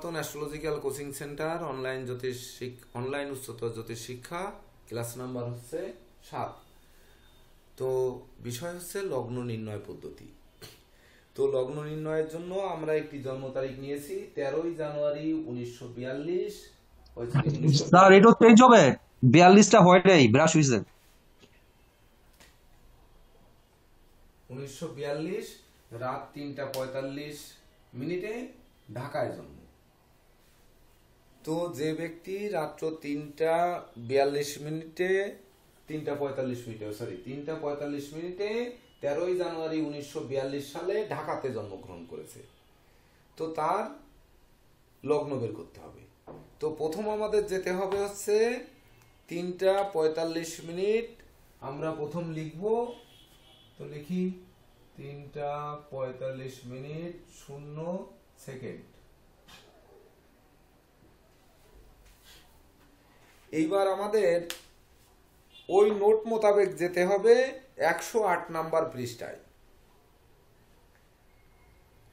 সনাতন astrological coaching centre online উচ্চতর জ্যোতিষ শিক্ষা ক্লাস নাম্বার হচ্ছে 7। তো বিষয় হচ্ছে লগ্ন নির্ণয় পদ্ধতি। তো লগ্ন নির্ণয়ের জন্য আমরা একটি জন্ম তারিখ নিয়েছি 13ই জানুয়ারি 1942। স্যার এটা চেঞ্জ হবে 42টা হয় নাই ব্রাশ হইছে 1942 রাত 3টা 45 মিনিটে ঢাকায় জন্ম। তো যে ব্যক্তি রাত্র 3টা 42 মিনিটে 3টা 45 মিনিটে 13ই জানুয়ারি 1942 সালে ঢাকাতে জন্মগ্রহণ করেছে, তো তার লগ্ন বের করতে হবে। তো প্রথম আমাদের যেতে হবে হচ্ছে 3টা 45 মিনিট। আমরা প্রথম লিখব, তো লিখি 3টা 45 মিনিট 0 সেকেন্ড। এইবার আমাদের ওই নোট মোতাবেক যেতে হবে 108 নাম্বার পৃষ্ঠায়।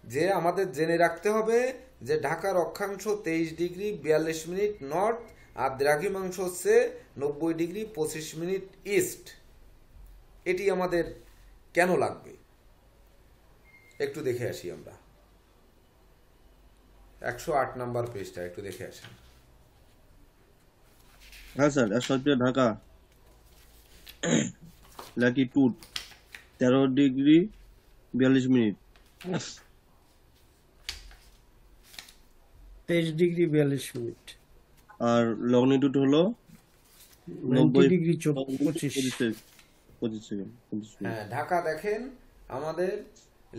যে আমাদের জেনে রাখতে হবে যে ঢাকার অক্ষাংশ 23 ডিগ্রি 42 মিনিট নর্থ আর দ্রাঘিমাংশ হচ্ছে 90 ডিগ্রি 25 মিনিট ইস্ট। এটি আমাদের কেন লাগবে একটু দেখে আসি আমরা। 108 নাম্বার পৃষ্ঠা একটু দেখে আসি। হ্যাঁ sir, 108 Dhaka latitude 13 degree 42 minute 23 degree 42 minute আর লগ্নিটিউড হলো 90 ডিগ্রি 25 সেকেন্ড। হ্যাঁ, ঢাকা দেখেন আমাদের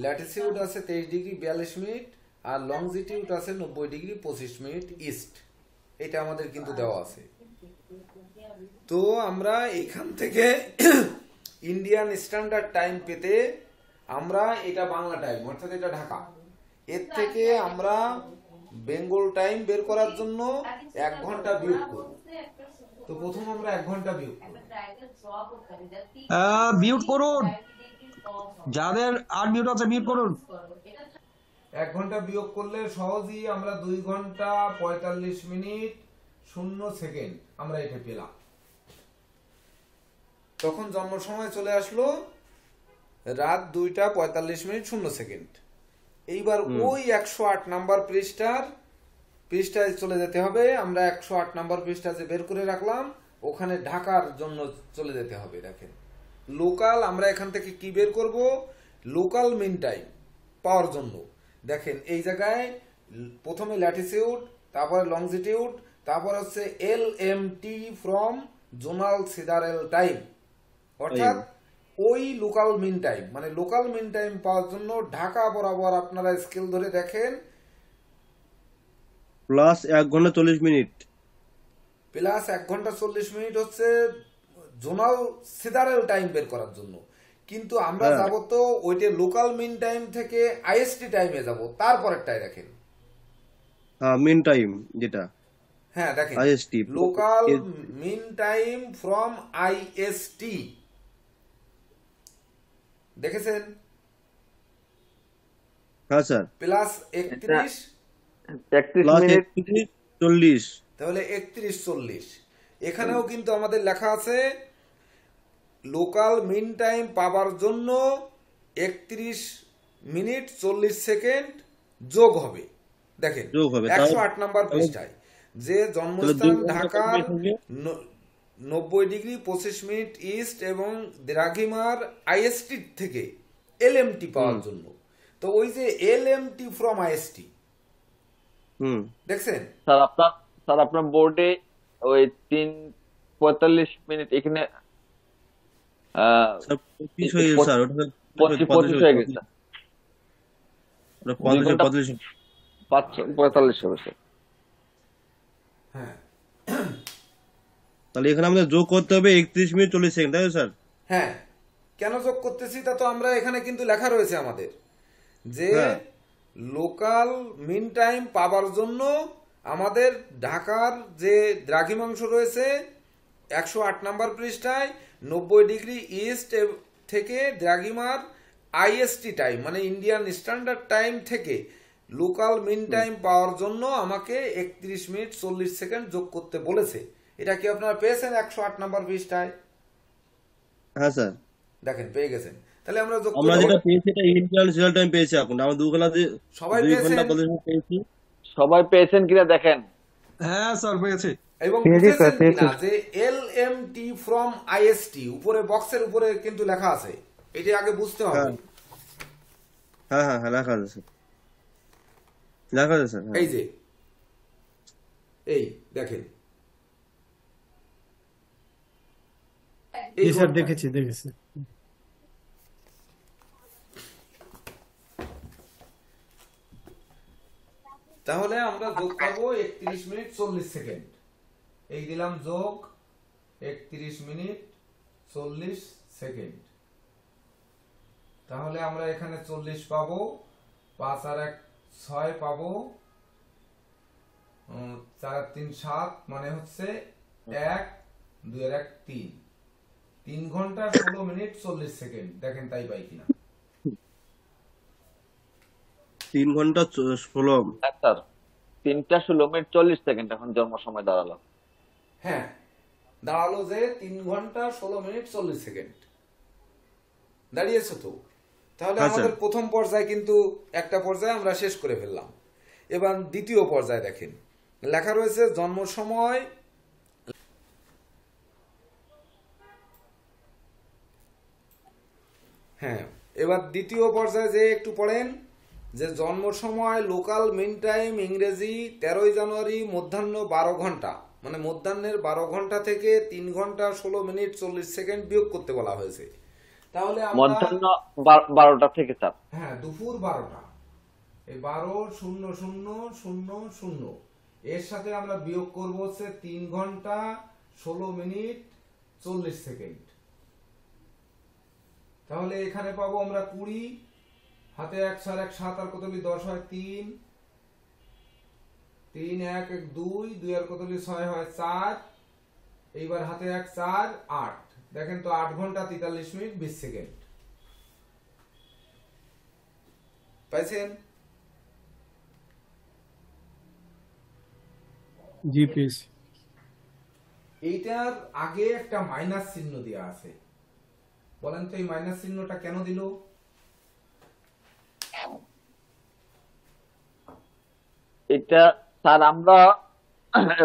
ল্যাটিটিউড আছে 23 ডিগ্রি 42 মিনিট আর লংজিটিউড আছে 90 ডিগ্রি 25 মিনিট ইস্ট। এটা আমাদের কিন্তু দেওয়া আছে। তো আমরা এখান থেকে ইন্ডিয়ান স্ট্যান্ডার্ড টাইম পেতে আমরা এটা বাংলা টাইম অর্থাৎ এটা ঢাকা, এর থেকে আমরা বেঙ্গল টাইম বের করার জন্য 1 ঘন্টা বিয়োগ করব। তো প্রথম আমরা 1 ঘন্টা বিয়োগ করব। মিউট করুন, যাদের আর মিউট আছে মিউট করুন। 1 ঘন্টা বিয়োগ করলে সহজেই আমরা 2 ঘন্টা 45 মিনিট 0 সেকেন্ড আমরা এটা পেলাম। তখন জন্ম সময় চলে আসলো রাত 2টা 45 মিনিট 0 সেকেন্ড। এইবার ওই 108 নাম্বার পৃষ্ঠায় চলে যেতে হবে। আমরা 108 নাম্বার পৃষ্ঠা যে বের করে রাখলাম ওখানে ঢাকার জন্য চলে যেতে হবে। দেখেন লোকাল, আমরা এখান থেকে কি বের করব, লোকাল মিন টাইম পাওয়ার জন্য দেখেন এই জায়গায় প্রথমে ল্যাটিটিউড, তারপরে লংজিটিউড, তারপর হচ্ছে LMT ফ্রম জোনাল সিডারেল টাইম, অর্থাৎ ওই লোকাল মিন টাইম। মানে লোকাল মিন টাইম পাওয়ার জন্য ঢাকা বরাবর আপনারা স্কেল ধরে দেখেন প্লাস 1 ঘন্টা 40 মিনিট প্লাস 1 ঘন্টা 40 মিনিট হচ্ছে জোনাল সিডারেল টাইম বের করার জন্য। কিন্তু আমরা যাব তো ওইটা লোকাল মিন টাইম থেকে IST টাইমে যাব, তারপরেরটাই দেখেন। মিন টাইম যেটা, হ্যাঁ দেখেন IST local mean time from IST দেখেছেন। হ্যাঁ স্যার, প্লাস 31 মিনিট 40, তাহলে 31 40। এখানেও কিন্তু আমাদের লেখা আছে লোকাল মিন টাইম পাবার জন্য 31 মিনিট 40 সেকেন্ড যোগ হবে। দেখেন 108 নাম্বার পৃষ্ঠায় যে জন্মস্থান ঢাকার 90 ডিগ্রি 25 মিনিট ইস্ট এবং দ্রাঘিমার IST থেকে LMT পাওয়ার জন্য। তো ওই যে LMT ফ্রম IST দেখছেন স্যার আপনার বোর্ডে ওই 3:45 মিনিট এখানে 25 হয়ে গেছে স্যার, ওটা 25 হয়ে গেছে, 45 হবে স্যার। হ্যাঁ, তাহলে এখানে আমাদের যোগ করতে হবে 31 মিনিট 40 সেকেন্ড, তাই তো স্যার? হ্যাঁ, কেন যোগ করতেছি তা তো আমরা এখানে কিন্তু লেখা রয়েছে আমাদের যে লোকাল মিন টাইম পাবার জন্য আমাদের ঢাকার যে দ্রাঘিমাংশ রয়েছে 108 নাম্বার পৃষ্ঠায় 90 ডিগ্রি ইস্ট থেকে দ্রাঘিমার IST টাইম মানে ইন্ডিয়ান স্ট্যান্ডার্ড টাইম থেকে লোকাল মিন টাইম পাওয়ার জন্য আমাকে 31 মিনিট 40 সেকেন্ড যোগ করতে বলেছে। এটা কি আপনারা পেয়েছেন 108 নাম্বার পৃষ্ঠায়? হ্যাঁ স্যার, দেখেন পেয়ে গেছেন। তাহলে আমরা যোগ আমরা করব। যেটা পেয়েছি এটা ইন্টারন্যাশনাল টাইম পেয়েছি এখন। আমরা 2 ঘন্টা সবাই 2 পেয়েছেন? ঘন্টা 45 মিনিট পেয়েছি। সবাই পেয়েছেন কিনা দেখেন। হ্যাঁ স্যার পেয়েছি। এবং পেয়েছি স্যার, বুঝেছেন কিনা পেয়েছি। যে LMT from IST উপরে বক্সের উপরে কিন্তু লেখা আছে, এটা আগে বুঝতে হবে। হ্যাঁ হ্যাঁ হ্যাঁ, লেখা আছে স্যার, লেখা আছে স্যার। এই যে এই দেখেন এই জি স্যার, ঘরটা। দেখেছি। তাহলে আমরা যোগ করবো 31 মিনিট 40 সেকেন্ড। এই দিলাম যোগ 31 মিনিট 40 সেকেন্ড। তাহলে আমরা এখানে 40 পাবো, 5 আর 1 6 পাবো, 4 আর 3 7, মানে হচ্ছে 1 2 আর 1 3। 3 ঘন্টা 16 মিনিট 40 সেকেন্ড। দেখেন তাই পাই কিনা। 3 ঘন্টা 16। হ্যাঁ স্যার, 3টা 16 মিনিট 40 সেকেন্ড এখন জন্ম সময় দাঁড়ালো। হ্যাঁ, দাঁড়ালো যে 3 ঘন্টা 16 মিনিট 40 সেকেন্ড দাঁড়িয়েছে তো। তাহলে আচ্ছা। আমাদের প্রথম পর্যায়ে কিন্তু একটা পর্যায়ে আমরা শেষ করে ফেললাম। এবার দ্বিতীয় পর্যায়ে দেখেন লেখা রয়েছে জন্ম সময়। হ্যাঁ, এবার দ্বিতীয় পর্যায়ে যে একটু পড়েন যে জন্ম সময় লোকাল মিন টাইম ইংরেজি 13 জানুয়ারি মধ্যাহ্ন 12 ঘন্টা, মানে মধ্যাহ্নের 12 ঘন্টা থেকে 3 ঘন্টা 16 মিনিট 40 সেকেন্ড বিয়োগ করতে বলা হয়েছে। তাহলে আমরা মধ্যাহ্ন 12টা থেকে স্যার। হ্যাঁ, দুপুর 12টা, এই 12:00:00 এর সাথে আমরা বিয়োগ করব হচ্ছে 3 ঘন্টা 16 মিনিট 40 সেকেন্ড। তাহলে এখানে পাবো আমরা 20, হাতে 1 4 1 7 আর কতলি 10 হয় 3, 3 1 1 2, 2 আর কতলি 6 হয় 4, এইবার হাতে 1 4 8। দেখেন তো 8 ঘন্টা 43 মিনিট 20 সেকেন্ড পাইছেন? জি পেয়েছি। এইটার আগে একটা মাইনাস চিহ্ন দেওয়া আছে। বলেন তো এই মাইনাস চিহ্নটা কেন দিল? এটা স্যার আমরা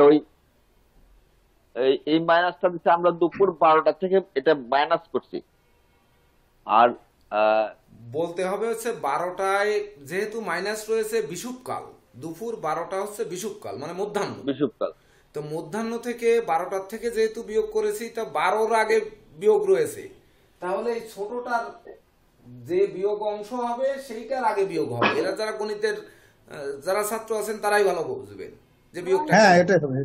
ওই এই মাইনাসটা দিচ্ছে, আমরা দুপুর 12টা থেকে এটা মাইনাস করছি। আর বলতে হবে হচ্ছে 12টায় যেহেতু মাইনাস রয়েছে বিষুবকাল, দুপুর 12টা হচ্ছে বিষুবকাল মানে মধ্যাহ্ন। বিশুদ্ধকাল। তো মধ্যাহ্ন থেকে 12টার থেকে যেহেতু বিয়োগ করেছি, তা 12-র আগে বিয়োগ রয়েছে, তাহলে এই ছোটটার যে বিয়োগ অংশ হবে সেইটার আগে বিয়োগ হবে। এরা যারা গণিতের যারা ছাত্র আছেন তারাই ভালো বুঝবেন যে বিয়োগটা কি। এটাই হবে।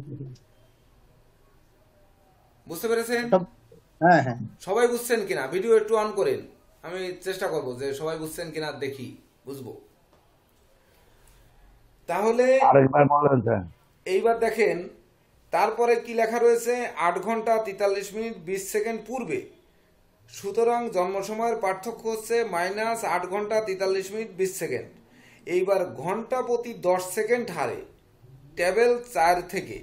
বুঝতে পেরেছেন? হ্যাঁ হ্যাঁ। সবাই বুঝছেন কিনা? ভিডিও একটু অন করেন, আমি চেষ্টা করব যে সবাই বুঝছেন কিনা দেখি, বুঝবো। তাহলে আরেকবার বলেন স্যার। এইবার দেখেন তারপরে কি লেখা রয়েছে 8 ঘন্টা 43 মিনিট 20 সেকেন্ড পূর্বে। সুতরাং জন্ম সময়ের পার্থক্য হচ্ছে -8 ঘন্টা 43 মিনিট 20 সেকেন্ড। এইবার ঘন্টা প্রতি 10 সেকেন্ড হারে টেবিল 4 থেকে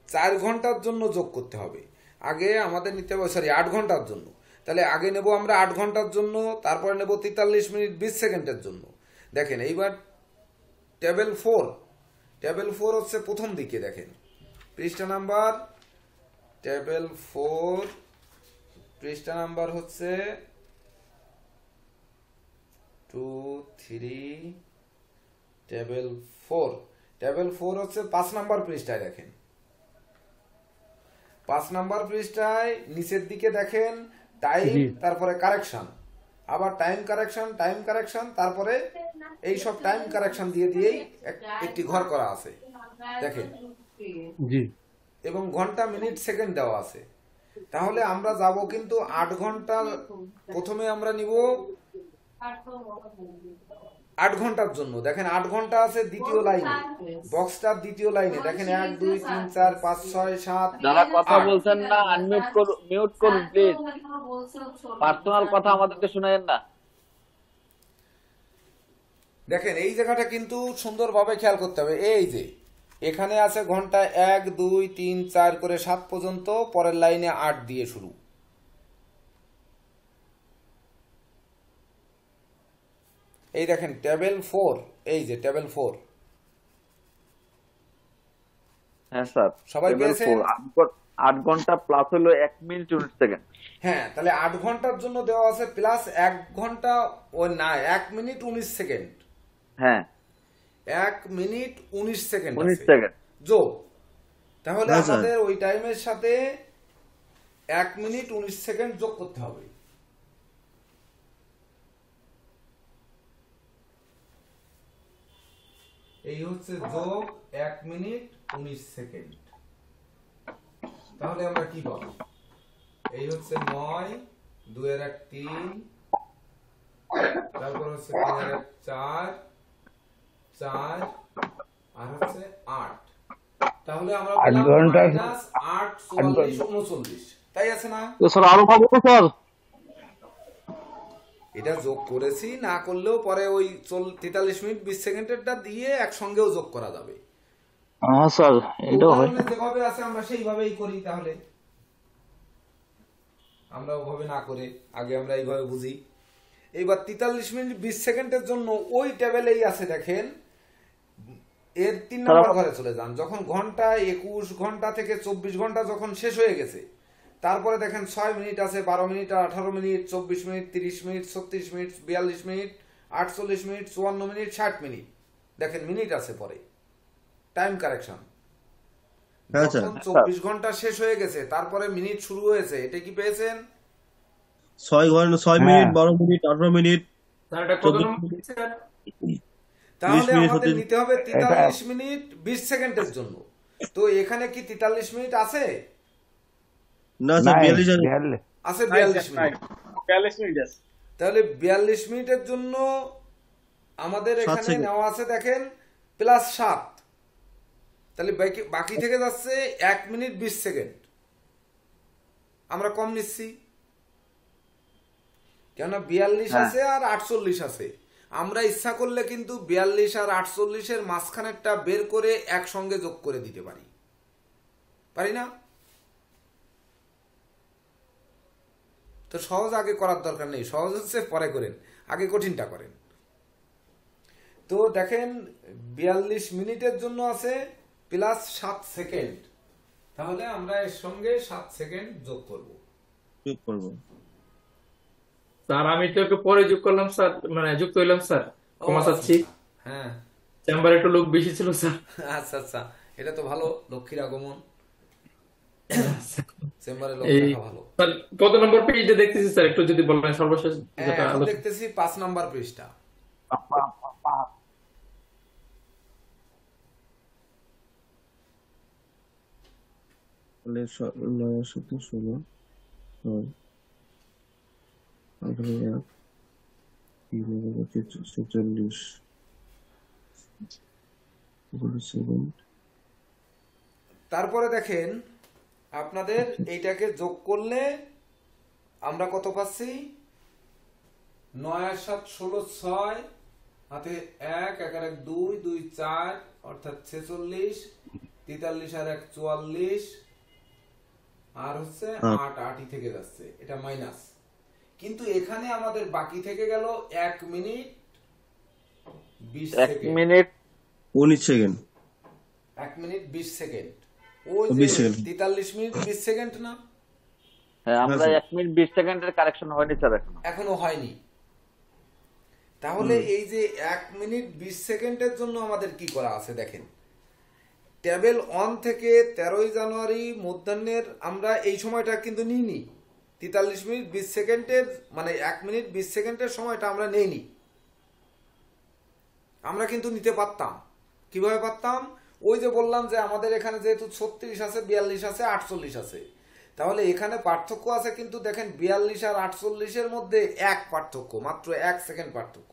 4 ঘন্টার জন্য যোগ করতে হবে। আগে আমাদের নিতে হবে 8 ঘন্টার জন্য। তাহলে আগে নেব আমরা 8 ঘন্টার জন্য, তারপরে নেব 43 মিনিট 20 সেকেন্ডের জন্য। দেখেন এইবার টেবিল 4 হচ্ছে প্রথম দিকে। দেখেন পৃষ্ঠা নাম্বার, টেবিল 4 পৃষ্ঠা নাম্বার হচ্ছে 2 3। টেবিল 4 হচ্ছে 5 নাম্বার পৃষ্ঠায়। দেখেন 5 নাম্বার পৃষ্ঠায় নিচের দিকে দেখেন টাইম, তারপরে কারেকশন, আবার টাইম কারেকশন, তারপরে এই সব টাইম কারেকশন দিয়েই একটি ঘর করা আছে। দেখেন জি। এবং ঘন্টা মিনিট সেকেন্ড দেওয়া আছে। তাহলে আমরা যাব কিন্তু 8 ঘন্টা, প্রথমে আমরা নিব 8 ঘন্টার জন্য। দেখেন 8 ঘন্টা আছে দ্বিতীয় লাইনে, বক্সটার দ্বিতীয় লাইনে। দেখেন 1 2 3 4 5 6 7। যারা কথা বলছেন না মিউট করুন প্লিজ। পার্সোনাল কথা আমাদেরকে শোনায়েন না। দেখেন এই জায়গাটা কিন্তু সুন্দরভাবে খেয়াল করতে হবে। এই যে এখানে আছে ঘন্টা 1 2 3 4 করে 7 পর্যন্ত, পরের লাইনে 8 দিয়ে শুরু। এই দেখেন টেবিল 4, এই যে টেবিল 4 হ্যাঁ স্যার, সবাই পেয়েছেন? 8 ঘন্টা প্লাস হলো 1 মিনিট 19 সেকেন্ড। হ্যাঁ, তাহলে 8 ঘন্টার জন্য দেওয়া আছে প্লাস 1 ঘন্টা ও না 1 মিনিট 19 সেকেন্ড। হ্যাঁ 1 মিনিট 19 সেকেন্ড 19 আছে সেকেন্ড। যোগ। তাহলে হ্যাঁ, স্যার। আমাদের ওই টাইমের সাথে 1 মিনিট 19 সেকেন্ড যোগ করতে হবে। এই হচ্ছে যোগ 1 মিনিট 19 সেকেন্ড। তাহলে আমরা কি পাবো? এই হচ্ছে 9, 2 এর 1 3, তারপর হচ্ছে 3 এর 1 4, 4 আর হচ্ছে 8। তাহলে আমরা পেলাম মাইনাস 8 44 39, তাই আছে না? তো স্যার আরো পাবো তো স্যার? এটা যোগ করেছি, না করলেও পরে ওই 43 মিনিট 20 সেকেন্ডেরটা দিয়ে একসঙ্গেও যোগ করা যাবে। হ্যাঁ স্যার, এটাও হয়। উদাহরণে যেভাবে আছে আমরা সেইভাবেই করি। তাহলে আমরা ওভাবে না করে আগে আমরা এইভাবে বুঝি। এইবার 43 মিনিট 20 সেকেন্ডের জন্য ওই টেবিলেই আছে দেখেন, এর 3 নম্বর ঘরে চলে যান। যখন ঘন্টা 21 ঘন্টা থেকে 24 ঘন্টা যখন শেষ হয়ে গেছে, তারপরে দেখেন 6 মিনিট আছে, 12 minute, 18 minute, 24 minute, 30 minute, 36 minute, 42 minute, 48 minute, 54 minute, 60 minute. দেখেন মিনিট আছে পরে, টাইম কারেকশন। হ্যাঁ, স্যার। যখন 24 ঘন্টা শেষ হয়ে গেছে তারপরে মিনিট শুরু হয়েছে, এটা কি পেয়েছেন? 6 ঘন্টা 6 মিনিট 12 মিনিট 18 মিনিট স্যার এটা কত 14 নম্বর স্যার? তাহলে মিনিট আমাদের হতে- নিতে হবে 43 মিনিট 20 সেকেন্ডের জন্য। তো এখানে কি 43 মিনিট আছে? না স্যার 42 আছে 42 মিনিট। 42 মিনিট আছে। তাহলে 42 মিনিটের জন্য আমাদের 7 এখানে সেকেন্ড। নেওয়া আছে দেখেন প্লাস 7। তাহলে বাকি থেকে যাচ্ছে 1 মিনিট 20 সেকেন্ড। আমরা কম নিচ্ছি কেন? 42 হ্যাঁ। আছে আর 48 আছে। আমরা ইচ্ছা করলে কিন্তু 42 আর 48 এর মাঝখানেরটা বের করে একসঙ্গে যোগ করে দিতে পারি, পারি না? তো সহজ আগে করার দরকার নেই, সহজ হচ্ছে পরে করেন, আগে কঠিনটা করেন। তো দেখেন 42 মিনিটের জন্য আছে প্লাস 7 সেকেন্ড। তাহলে আমরা এর সঙ্গে 7 সেকেন্ড যোগ করব। যোগ করব। স্যার আমি তো একটু পরে যোগ করলাম স্যার, মানে যুক্ত হইলাম স্যার, ক্ষমা চাচ্ছি। হ্যাঁ, চেম্বারে একটু লোক বেশি ছিল স্যার। আচ্ছা আচ্ছা, এটা তো ভালো, লক্ষ্মীর আগমন। চেম্বারে লোক এই রাখা ভালো। স্যার কত নম্বর পেজে দেখতেছি স্যার, একটু যদি বলেন সর্বশেষ হ্যাঁ, যেটা এখন আলোচনা। দেখতেছি 5 নাম্বার পৃষ্ঠা। তাহলে 9 7 16 9 18 1 3 46 7 তারপরে দেখেন আপনাদের এইটাকে যোগ করলে আমরা কত পাচ্ছি? 9 আর 7 16, 6 হাতে 1 1 আর 1 2 2 4 অর্থাৎ 46, 43 আর 1 44 আর হচ্ছে 8 8ই থেকে যাচ্ছে, এটা মাইনাস। কিন্তু এখানে আমাদের বাকি থেকে গেল 1 minute 20 1 second. Minute 19 second. 1 minute 20 second. ওই 20 যে সেকেন্ড। 43 মিনিট 20 সেকেন্ড না? হ্যাঁ, আমরা স্যার। 1 মিনিট 20 সেকেন্ডের কারেকশন হয়নি স্যার এখনো। এখনো হয়নি। তাহলে এই যে 1 মিনিট 20 সেকেন্ডের জন্য আমাদের কি করা আছে দেখেন, টেবিল 1 থেকে 13 জানুয়ারি মধ্যাহ্নের আমরা এই সময়টা কিন্তু নিইনি। 43 মিনিট 20 সেকেন্ডের মানে 1 মিনিট 20 সেকেন্ডের সময়টা আমরা নেইনি। আমরা কিন্তু নিতে পারতাম। কিভাবে পারতাম? ওই যে বললাম যে আমাদের এখানে যেহেতু 36 আছে, 42 আছে, 48 আছে, তাহলে এখানে পার্থক্য আছে। কিন্তু দেখেন 42 আর 48 এর মধ্যে এক পার্থক্য, মাত্র 1 সেকেন্ড পার্থক্য।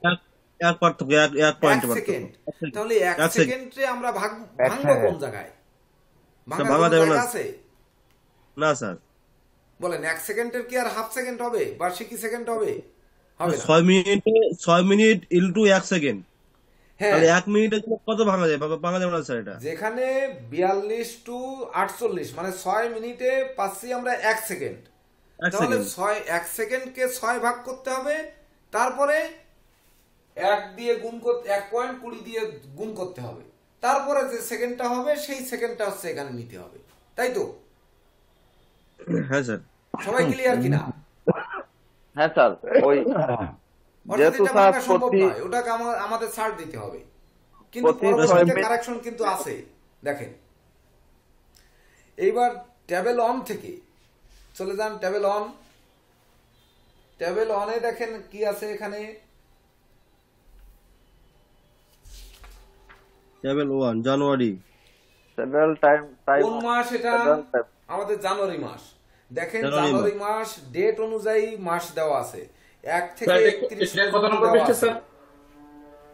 এক পার্থক্য, এক পয়েন্ট 1 পার্থক্য। সেকেন্ড। তাহলে 1 এক সেকেন্ড। সেকেন্ডে আমরা ভাঙবো কোন জায়গায়? ভাঙার ভাঙা কোনো যাবে না। জায়গা আছে? না স্যার, বলেন 1 সেকেন্ডের কি আর হাফ সেকেন্ড হবে? বার্ষিকী সেকেন্ড হবে? হবে না। 6 মিনিট ইনটু 1 সেকেন্ড। হ্যাঁ, তাহলে 1 মিনিটে কত ভাঙা যায়? ভাঙা যাবে না স্যার এটা? যেখানে 42 টু 48 মানে 6 মিনিটে পাচ্ছি আমরা 1 সেকেন্ড। 1 তাহলে সেকেন্ড। 1 সেকেন্ডকে 6 ভাগ করতে হবে, তারপরে 1 দিয়ে গুণ করতে 1.20 দিয়ে গুণ করতে হবে, তারপরে যে সেকেন্ডটা হবে সেই সেকেন্ডটা হচ্ছে এখানে নিতে হবে, তাই তো? হ্যাঁ স্যার। সবাই ক্লিয়ার কিনা? হ্যাঁ স্যার, ওই অর্থাৎ যেহেতু এটা স্যার ভাঙা সম্ভব প্রতি নয়, ওটাকে আমাদের ছাড় দিতে হবে, কিন্তু প্রতি 6 পরবর্তীতে মিনিট কারেকশন কিন্তু আছে। দেখেন এইবার ট্যাবেল অন থেকে চলে যান ট্যাবেল অন। ট্যাবেল অনে দেখেন কি আছে এখানে, টেবিল 1 জানুয়ারি। সেন্ট্রাল টাইম কোন মাস এটা? আমাদের জানুয়ারি মাস। দেখেন জানুয়ারি জানুয়ারি মাস ডেট অনুযায়ী মাস দেওয়া আছে, 1 থেকে স্যার 31 এটা কত পর্যন্ত নম্বর দেওয়া পৃষ্ঠা আছে। স্যার?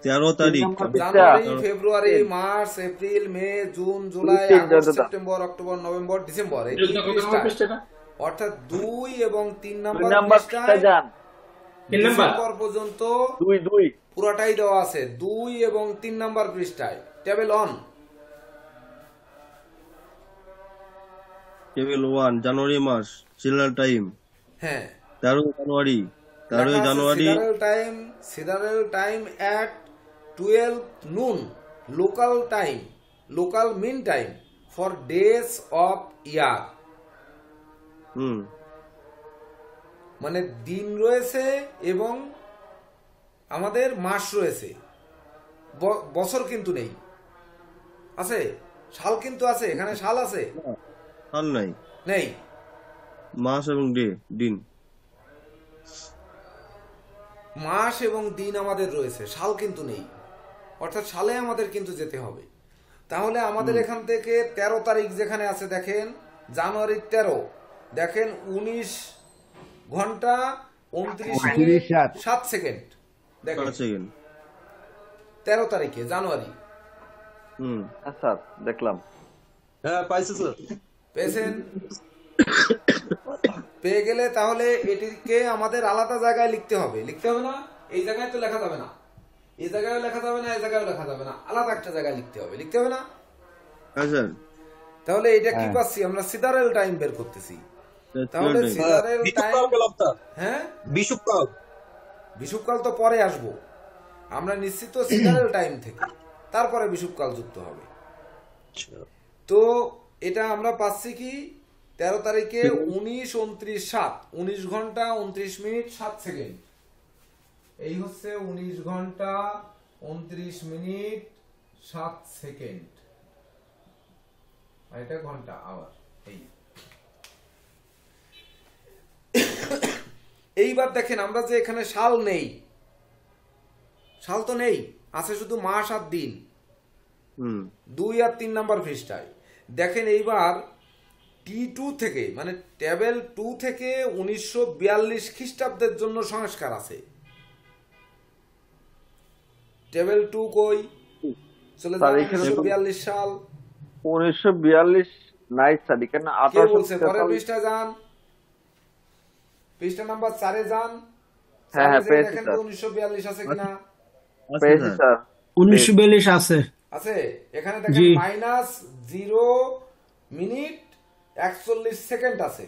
13 তারিখ। জানুয়ারি, ফেব্রুয়ারি, মার্চ, এপ্রিল, মে, জুন, জুলাই, তিন আগস্ট, যতটা। সেপ্টেম্বর, অক্টোবর, নভেম্বর, ডিসেম্বর, এই এটা কত নম্বর পৃষ্ঠাটা? অর্থাৎ 2 এবং 3 2 নাম্বার নাম্বার পৃষ্ঠায় যান। 3 নাম্বার। ডিসেম্বর পর্যন্ত 2 পুরাটাই দেওয়া আছে, 2 এবং 3 নাম্বার পৃষ্ঠায় টেবিল অন। টেবিল 1 জানুয়ারি মাস সিরিয়াল টাইম হ্যাঁ, 13 জানুয়ারি। 13 জানুয়ারি sidereal time at 12 noon local mean time for days of year। হুম। মানে দিন রয়েছে এবং আমাদের মাস রয়েছে, বছর কিন্তু নেই। আছে সাল কিন্তু আছে, এখানে সাল আছে সাল নাই, নেই? মাস এবং দিন। মাস এবং দিন আমাদের রয়েছে, সাল কিন্তু নেই, অর্থাৎ সালে আমাদের কিন্তু যেতে হবে। তাহলে আমাদের এখান থেকে 13 তারিখ যেখানে আছে দেখেন, জানুয়ারির 13, দেখেন 19 ঘন্টা 29 মিনিট 7 সেকেন্ড। দেখেন 5 সেকেন্ড। 13 তারিখে জানুয়ারি হুম। হ্যাঁ স্যার, দেখলাম। হ্যাঁ পাইছি স্যার। পেয়েছেন? পেয়ে গেলে তাহলে এটিকে আমাদের আলাদা জায়গায় লিখতে হবে না? এই জায়গায় তো লেখা যাবে না, এই জায়গায় লেখা যাবে না, এই জায়গায় লেখা যাবে না, আলাদা একটা জায়গায় লিখতে হবে না? হ্যাঁ স্যার। তাহলে এটা কি পাচ্ছি আমরা? সিদারেল টাইম বের করতেছি। তাহলে time। সিদারেল টাইম, বিশুকাল পেলাম স্যার, হ্যাঁ বিশুকাল। বিষুবকাল তো পরে আসবো, আমরা নিশ্চিত সিদারেল টাইম থেকে, তারপরে বিষুবকাল যুক্ত হবে। তো এটা আমরা পাচ্ছি কি 13 তারিখে 19 ঘন্টা 29 মিনিট 7 সেকেন্ড। এই হচ্ছে 19 ঘন্টা 29 মিনিট 7 সেকেন্ড, আর এটা ঘন্টা আওয়ার। এইবার দেখেন আমরা যে এখানে সাল নেই, সাল তো নেই, আছে শুধু মাস আর দিন। হুম। 2 আর 3 নাম্বার পৃষ্ঠায় দেখেন এইবার T2 থেকে মানে টেবিল 2 থেকে 1942 খ্রিস্টাব্দের জন্য সংস্কার আছে। টেবিল 2 কই? চলে যান 1942 সাল। 1942 নাই স্যার, এখানে কে বলছে? পরের 1843। পৃষ্ঠা যান, পৃষ্ঠা নাম্বার 4 এ যান। হ্যাঁ, হ্যাঁ, পেয়েছি দেখেন স্যার। 1942 আছে কিনা? পেয়েছি স্যার। 1942 আছে। আছে, এখানে দেখেন -0 মিনিট 41 সেকেন্ড আছে।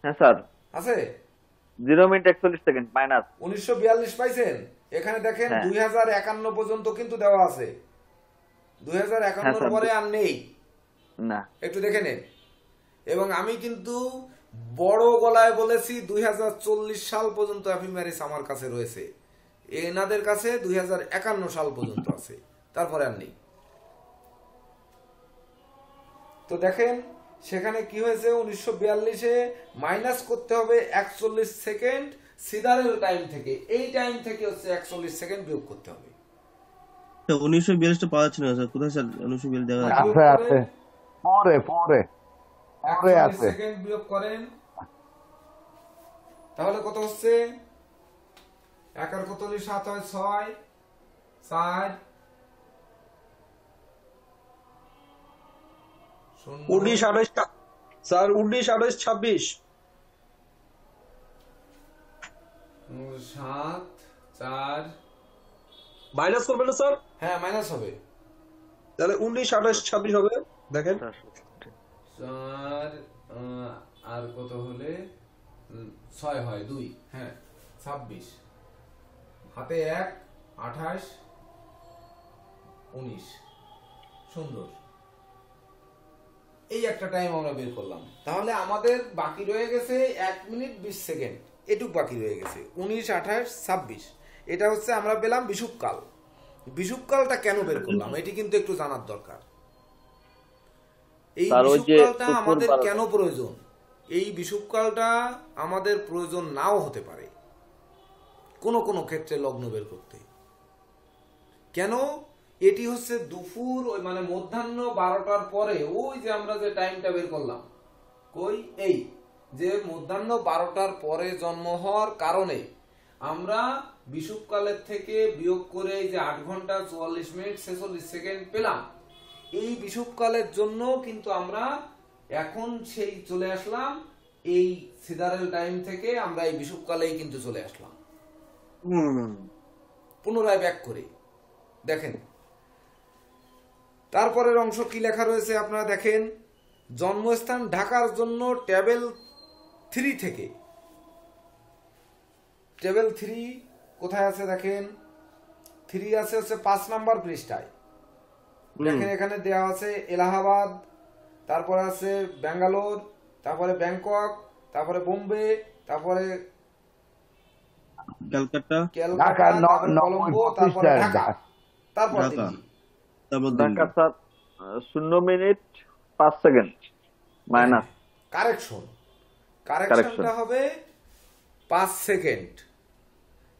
হ্যাঁ স্যার, আছে 0 মিনিট 41 সেকেন্ড মাইনাস। 1942 পাইছেন? এখানে দেখেন হ্যাঁ। 2051 পর্যন্ত কিন্তু দেওয়া আছে, 2051 হ্যাঁ, স্যার। পরে আর নেই, না, একটু দেখে নেন। এবং আমি কিন্তু বড় গলায় বলেছি 2040 সাল পর্যন্ত অ্যাফিমেরিস আমার কাছে রয়েছে, এনাদের কাছে 2051 সাল পর্যন্ত আছে, তারপরে আর নেই। তো দেখেন সেখানে কি হয়েছে, 1942-এ মাইনাস করতে হবে 41 সেকেন্ড সিদারেল টাইম থেকে, এই টাইম থেকে হচ্ছে 41 সেকেন্ড বিয়োগ করতে হবে। 1942 পাওয়া যাচ্ছে না স্যার, কোথায় স্যার 1942 দেখা যাচ্ছে? বিয়োগ আছে করেন, পরে 41 আছে। সেকেন্ড বিয়োগ করেন, তাহলে কত হচ্ছে? 1 আর কত 7 হয় 6, 4 19 28 স্যার, 19 28 26 7 4 মাইনাস করবেন না স্যার? হ্যাঁ মাইনাস হবে। তাহলে 19, 28, 26 হবে। দেখেন 4 আর কত হলে 6 হয় 2, হ্যাঁ 26, হাতে 1, 28, 19। সুন্দর। এই একটা টাইম আমরা বের করলাম। তাহলে আমাদের বাকি রয়ে গেছে 1 মিনিট 20 সেকেন্ড, এটুক বাকি রয়ে গেছে। 19, 28, 26, এটা হচ্ছে আমরা পেলাম বিষুবকাল। বিষুবকালটা কেন বের করলাম এটি কিন্তু একটু জানার দরকার। এই স্যার ওই যে বিষুবকালটা দুপুর আমাদের 12টা। কেন প্রয়োজন? এই বিষুবকালটা আমাদের প্রয়োজন নাও হতে পারে কোনো কোনো ক্ষেত্রে লগ্ন বের করতে। কেন? এটি হচ্ছে দুপুর ওই মানে মধ্যাহ্ন 12টার পরে, ওই যে আমরা যে টাইমটা বের করলাম, কই এই যে মধ্যাহ্ন 12টার পরে জন্ম হওয়ার কারণে আমরা বিষুবকালের থেকে বিয়োগ করে এই যে 8 ঘন্টা 44 মিনিট 46 সেকেন্ড পেলাম। এই বিষুবকালের জন্য কিন্তু আমরা এখন সেই চলে আসলাম এই সিদারেল টাইম থেকে, আমরা এই বিষুবকালেই কিন্তু চলে আসলাম পুনরায় ব্যাক করে। দেখেন তারপরের অংশ কি লেখা রয়েছে আপনারা দেখেন। জন্মস্থান ঢাকার জন্য টেবিল 3 থেকে, টেবিল 3 কোথায় আছে দেখেন, 3 আছে হচ্ছে 5 নাম্বার পৃষ্ঠায়। দেখেন এখানে দেওয়া আছে এলাহাবাদ, তারপরে আছে ব্যাঙ্গালোর, তারপরে ব্যাংকক, তারপরে বোম্বে, তারপরে ক্যালকাটা, ক্যালকাটা, তারপরে কলম্বো, তারপরে ঢাকা, তারপর ঢাকা, দিল্লি। তারপর Delhi. Dhaka sir 0 minute 5 second minus. কারেকশনটা হবে 5 সেকেন্ড।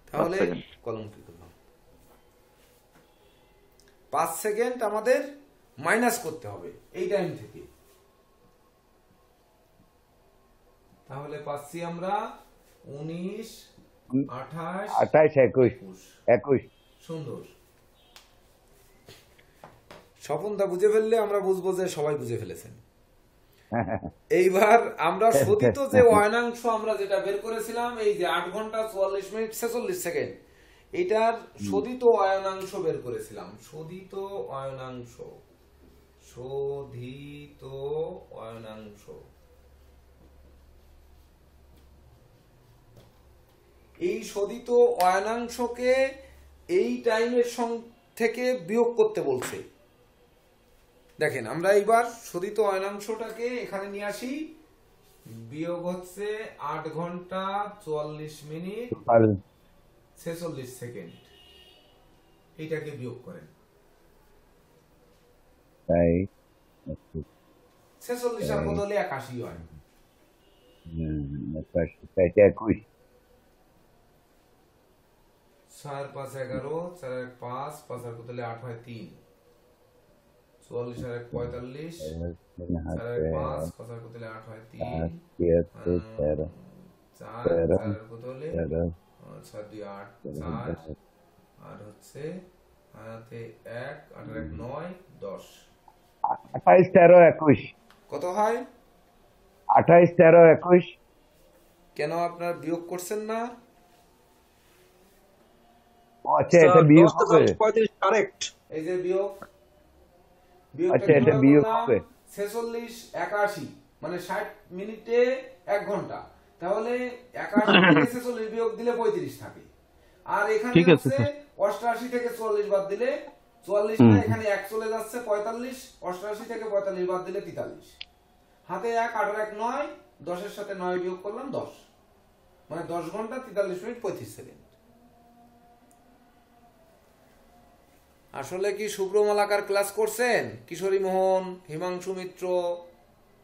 তাহলে 5 সেকেন্ড। কলম কি করলাম, 5 সেকেন্ড আমাদের মাইনাস করতে হবে এই টাইম থেকে। তাহলে পাচ্ছি আমরা 19, 28, 21। সুন্দর। স্বপনদা বুঝে ফেললে আমরা বুঝবো যে সবাই বুঝে ফেলেছেন। এইবার আমরা শোধিত যে অয়নাংশ আমরা যেটা বের করেছিলাম, এই যে 8 ঘন্টা 44 মিনিট 46 সেকেন্ড, এটার শোধিত অয়নাংশ বের করেছিলাম। শোধিত অয়নাংশ, শোধিত অয়নাংশ। এই শোধিত অয়নাংশকে এই টাইমের থেকে বিয়োগ করতে বলছে। দেখেন আমরা এইবার শোধিত অয়নাংশটাকে এখানে নিয়ে আসি। বিয়োগ হচ্ছে 8 ঘন্টা 44 মিনিট 46 সেকেন্ড, এইটাকে বিয়োগ করেন। 46 এর বদলে 81 হয়। 6 5 11, 4 5, 5 এর বদলে 8 হয় 3, 44 আর 45, 4 5, 5 এর বদলে 8 হয় 3, 4 4 এর বদলে 6 2 8 4, আর হচ্ছে হাতে 1 8 1 9 10। 28, 13, 21। কত হয়? 28, 13, 21। কেন আপনারা বিয়োগ করছেন না? আচ্ছা এটা বিয়োগ হবে। 35 কারেক্ট। এই যে বিয়োগ, আচ্ছা এটা বিয়োগ হবে। 46 81 মানে 60 মিনিটে 1 ঘন্টা। তাহলে 81 থেকে 46 বিয়োগ দিলে 35 থাকে। আর এখানে হচ্ছে 88 থেকে 44 বাদ দিলে 44 না, এখানে 1 চলে যাচ্ছে 45, 88 থেকে 45 বাদ দিলে 43। হাতে 1 8 1 9, 10 এর সাথে 9 বিয়োগ করলাম 10, মানে 10 ঘন্টা 43 মিনিট 35 সেকেন্ড। আসলে কি শুভ্র মালাকার ক্লাস করছেন? কিশোরী মোহন, হিমাংশু মিত্র,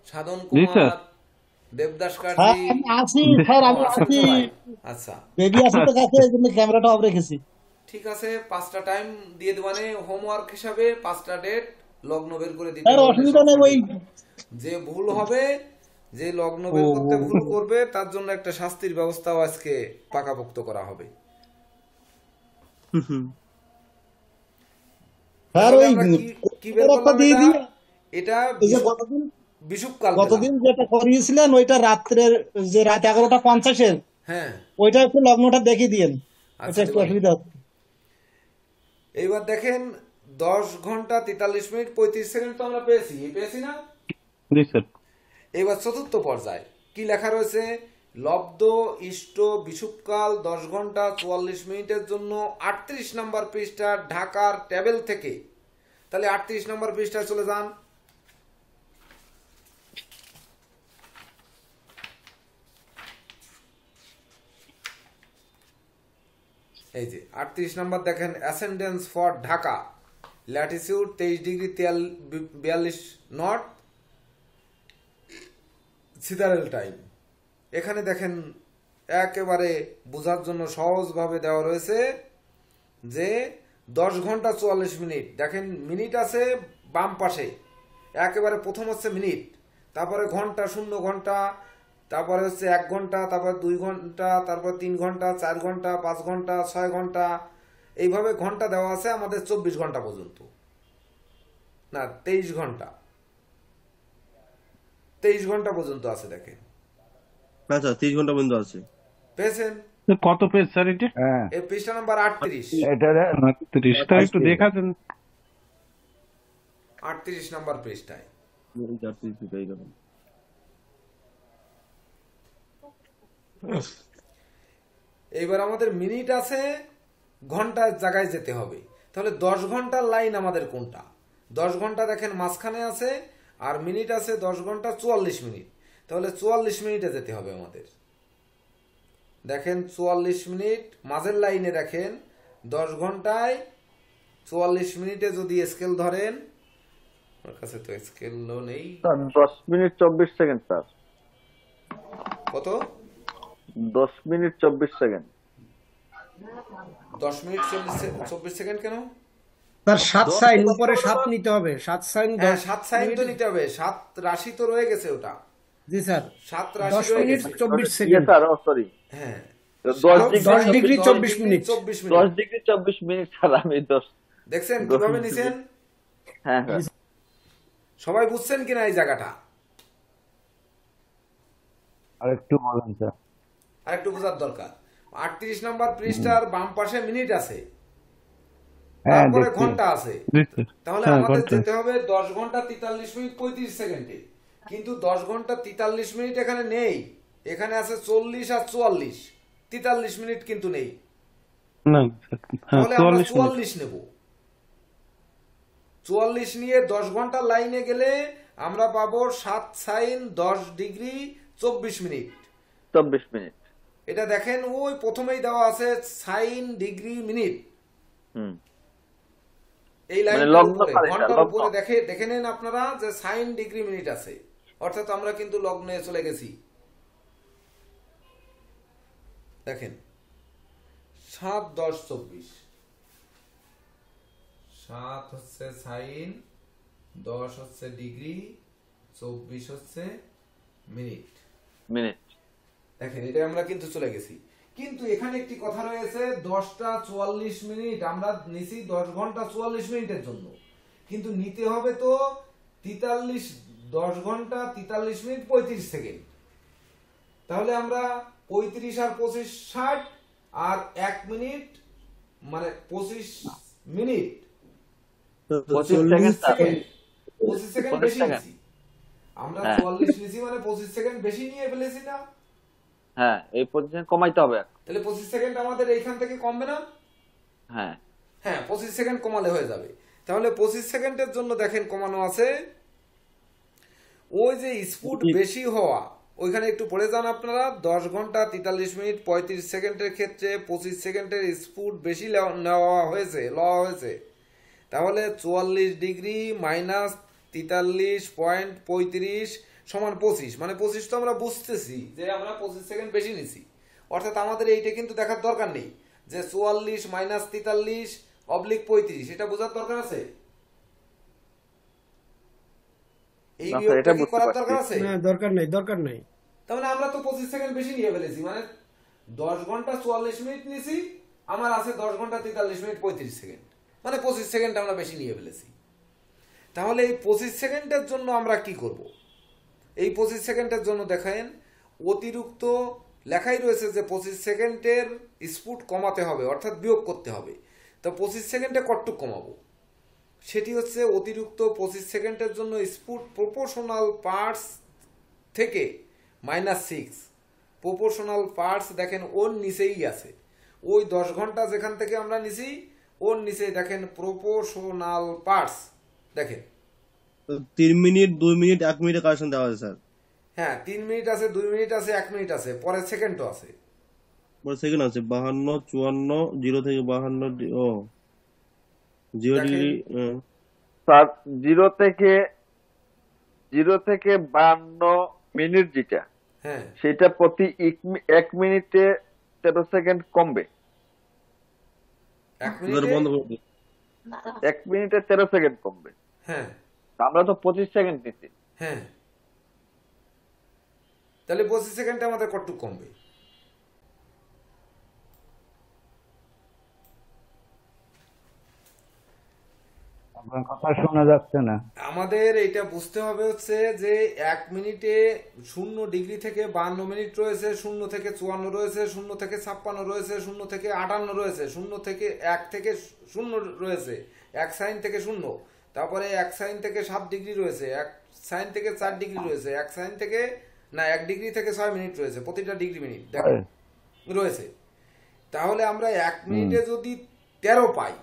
সাধন কুমার, দেবদাস কার্জি? আছি স্যার, আমি আছি। আচ্ছা বেবি আছে তো কাছে, এজন্য ক্যামেরাটা অফ রেখেছি। ঠিক আছে, 5টা টাইম দিয়ে মানে হোমওয়ার্ক হিসাবে 5টা ডেট লগ্ন বের করে দিতে স্যার অসুবিধা নেই, ওই যে ভুল হবে, যে লগ্ন বের করতে ভুল করবে তার জন্য একটা শাস্তির ব্যবস্থাও আজকে পাকাপোক্ত করা হবে। স্যার ওই কি বের করলাম দিয়ে দিই। এটা এই যে গতদিন বিষুবকাল যেটা করিয়েছিলেন ওইটা রাত্রের যে রাত 11:50-এর, হ্যাঁ ওইটা একটু লগ্নটা দেখিয়ে দিয়েন। আচ্ছা, এটা একটু অসুবিধা হচ্ছে। এইবার দেখেন 10 ঘন্টা 43 মিনিট 35 সেকেন্ড তো আমরা পেয়েছি না? জি স্যার। এবার চতুর্থ পর্যায় কি লেখা রয়েছে, লব্ধ ইষ্ট বিষুবকাল 10 ঘন্টা 44 মিনিটের জন্য 38 নম্বর পৃষ্ঠা ঢাকার টেবিল থেকে। তাহলে 38 নম্বর পৃষ্ঠায় চলে যান। এই যে 38 নম্বর দেখেন, ascendance for Dhaka, latitude 23 degree 42 not, sidereal time. এখানে দেখেন একেবারে বোঝার জন্য সহজভাবে দেওয়া রয়েছে যে 10 ঘন্টা 44 মিনিট। দেখেন মিনিট আছে বাম পাশে, একেবারে প্রথম হচ্ছে মিনিট, তারপরে ঘন্টা, 0 ঘন্টা, তারপরে হচ্ছে 1 ঘন্টা, তারপর 2 ঘন্টা, তারপর 3 ঘন্টা, 4 ঘন্টা, 5 ঘন্টা, 6 ঘন্টা, এইভাবে ঘন্টা দেওয়া আছে আমাদের 24 ঘন্টা পর্যন্ত, না 23 ঘন্টা, 23 ঘন্টা পর্যন্ত আছে। দেখেন আচ্ছা 30 ঘন্টা পর্যন্ত আছে। পেয়েছেন? কত পেজ স্যার এটা? হ্যাঁ এই পৃষ্ঠা নাম্বার 38। এটা 38টা একটু দেখা দেন। 38 নম্বর পৃষ্ঠায়। এইবার আমাদের মিনিট আছে, ঘন্টার জায়গায় যেতে হবে। তাহলে 10 ঘন্টার লাইন আমাদের কোনটা? 10 ঘন্টা দেখেন মাঝখানে আছে, আর মিনিট আছে 10 ঘন্টা 44 মিনিট। তাহলে 44 মিনিটে যেতে হবে আমাদের। দেখেন 44 মিনিট মাঝের লাইনে দেখেন, 10 ঘন্টায় 44 মিনিটে যদি স্কেল ধরেন, আমার কাছে তো স্কেলও নেই। Sir 10 minute 24 second sir. কত? 10 মিনিট 24 সেকেন্ড। 10 মিনিট 24 সেকেন্ড কেন? তার 7 সাইন উপরে 7 নিতে হবে, 7 সাইন হ্যাঁ 7 সাইন তো নিতে হবে, 7 রাশি তো রয়ে গেছে ওটা। জি স্যার, 7 রাশি 10 রয়ে মিনিট গেছে। 24 ইয়ে সেকেন্ড। স্যার, ও সরি, হ্যাঁ 10 degree 24 minute. 24 10 minute degree 24 minute sir. আমি 10। দেখছেন কিভাবে নিছেন? হ্যাঁ হ্যাঁ সবাই বুঝছেন কিনা এই জায়গাটা? আরেকটু বলেন স্যার। আর একটু বোঝার দরকার। 38 নম্বর পৃষ্ঠার বাম পাশে মিনিট আছে, হ্যাঁ তারপরে দেখছি। ঘন্টা আছে। জি স্যার। তাহলে হ্যাঁ, আমাদের ঘন্টা। যেতে হবে 10 ঘন্টা 43 মিনিট 35 সেকেন্ডে। কিন্তু 10 ঘন্টা 43 মিনিট এখানে নেই, এখানে আছে 40 আর 44, 43 মিনিট কিন্তু নেই। না স্যার, হ্যাঁ তাহলে আমরা 44 মিনিট। 44 নেব। 44 নিয়ে 10 ঘন্টা লাইনে গেলে আমরা পাবো 7 সাইন 10 ডিগ্রি 24 মিনিট। 24 মিনিট। এটা দেখেন ওই প্রথমেই দেওয়া আছে সাইন ডিগ্রি মিনিট, হুম। এই লাইন লগ্ন উপরে পারে, ঘন্টার লগ্ন। উপরে দেখে নেন আপনারা যে সাইন ডিগ্রি মিনিট আছে, অর্থাৎ আমরা কিন্তু লগ্নে চলে গেছি। দেখেন 7 10 24, 7 হচ্ছে সাইন, 10 হচ্ছে ডিগ্রি, 24 হচ্ছে মিনিট। মিনিট। দেখেন এটা আমরা কিন্তু চলে গেছি। কিন্তু এখানে একটি কথা রয়েছে, 10টা 44 মিনিট আমরা নিছি 10 ঘন্টা 44 মিনিটের জন্য, কিন্তু নিতে হবে তো 43 10 ঘন্টা 43 মিনিট 35 সেকেন্ড। তাহলে আমরা 35 আর 25 60, আর 1 মিনিট মানে 25 মিনিট 25 সেকেন্ড স্যার। 25 সেকেন্ড 25 বেশি সেকেন্ড। নিছি আমরা। হ্যাঁ। 44 নিছি মানে 25 সেকেন্ড বেশি নিয়ে ফেলেছি না? হ্যাঁ, এই পজিশন কমাইতে হবে। তাহলে 25 সেকেন্ড আমাদের এইখান থেকে কমবে না? হ্যাঁ হ্যাঁ 25 সেকেন্ড কমালে হয়ে যাবে। তাহলে 25 সেকেন্ডের জন্য দেখেন কমানো আছে, ওই যে স্পুট বেশি হওয়া ওইখানে একটু পড়ে যান আপনারা। 10 ঘন্টা 43 মিনিট 35 সেকেন্ডের ক্ষেত্রে 25 সেকেন্ডের স্পুট বেশি লওয়া হয়েছে। তাহলে 44 ডিগ্রি মাইনাস 43.35 সমান 25, মানে 25 তো আমরা বুঝতেছি যে আমরা 25 সেকেন্ড বেশি নিছি, অর্থাৎ আমাদের এইটা কিন্তু দেখার দরকার নেই যে 44 মাইনাস 43 অবলিক 35, এটা বোঝার দরকার আছে? এই না স্যার, বিয়োগটা এটা কি বুঝতে করার পারছি। দরকার আছে? না, দরকার নাই, দরকার নাই। তাহলে আমরা তো 25 সেকেন্ড বেশি নিয়ে ফেলেছি, মানে 10 ঘন্টা 44 মিনিট নিছি, আমার আছে 10 ঘন্টা 43 মিনিট 35 সেকেন্ড, মানে 25 সেকেন্ড আমরা বেশি নিয়ে ফেলেছি। তাহলে এই 25 সেকেন্ডের জন্য আমরা কি করব? এই 25 সেকেন্ডের জন্য দেখেন অতিরিক্ত লেখাই রয়েছে যে 25 সেকেন্ডের স্পুট কমাতে হবে, অর্থাৎ বিয়োগ করতে হবে। তো 25 সেকেন্ডে কতটুক কমাবো, সেটি হচ্ছে অতিরিক্ত 25 সেকেন্ডের জন্য স্পুট প্রপোর্শনাল পার্টস থেকে -6। প্রপোর্শনাল পার্টস দেখেন ওর নিচেই আছে, ওই 10 ঘন্টা যেখান থেকে আমরা নিছি ওর নিচেই দেখেন প্রপোর্শনাল পার্টস দেখেন। 3 মিনিট 2 মিনিট 1 মিনিটের কারেকশন দেওয়া আছে স্যার। হ্যাঁ 3 মিনিট আছে, 2 মিনিট আছে, 1 মিনিট আছে, পরে সেকেন্ডও আছে। পরে সেকেন্ড আছে 52 54 0 থেকে 52 ও 0 দেখেন। ডিগ্রি। স্যার 0 থেকে 52 মিনিট যেটা, হ্যাঁ সেটা প্রতি 1 মিনিটে 13 সেকেন্ড কমবে। 1 এবার মিনিটে বন্ধ করে দিন। 1 মিনিটে 13 সেকেন্ড কমবে। হ্যাঁ আমরা তো 25 সেকেন্ড নিচ্ছি। হ্যাঁ, তাহলে 25 সেকেন্ডে আমাদের কতটুক কমবে? আপনার কথা শোনা যাচ্ছে না। আমাদের এটা বুঝতে হবে হচ্ছে যে 1 মিনিটে 0 ডিগ্রি থেকে 52 মিনিট রয়েছে, 0 থেকে 54 রয়েছে, 0 থেকে 56 রয়েছে, 0 থেকে 58 রয়েছে, 0 থেকে 1 থেকে 0 রয়েছে, 1 সাইন থেকে 0, তারপরে 1 সাইন থেকে 7 ডিগ্রি রয়েছে, 1 সাইন থেকে 4 ডিগ্রি রয়েছে, 1 সাইন থেকে 1 ডিগ্রি থেকে 6 মিনিট রয়েছে, প্রতিটা ডিগ্রি মিনিট দেখো রয়েছে। তাহলে আমরা 1 মিনিটে যদি 13 পাই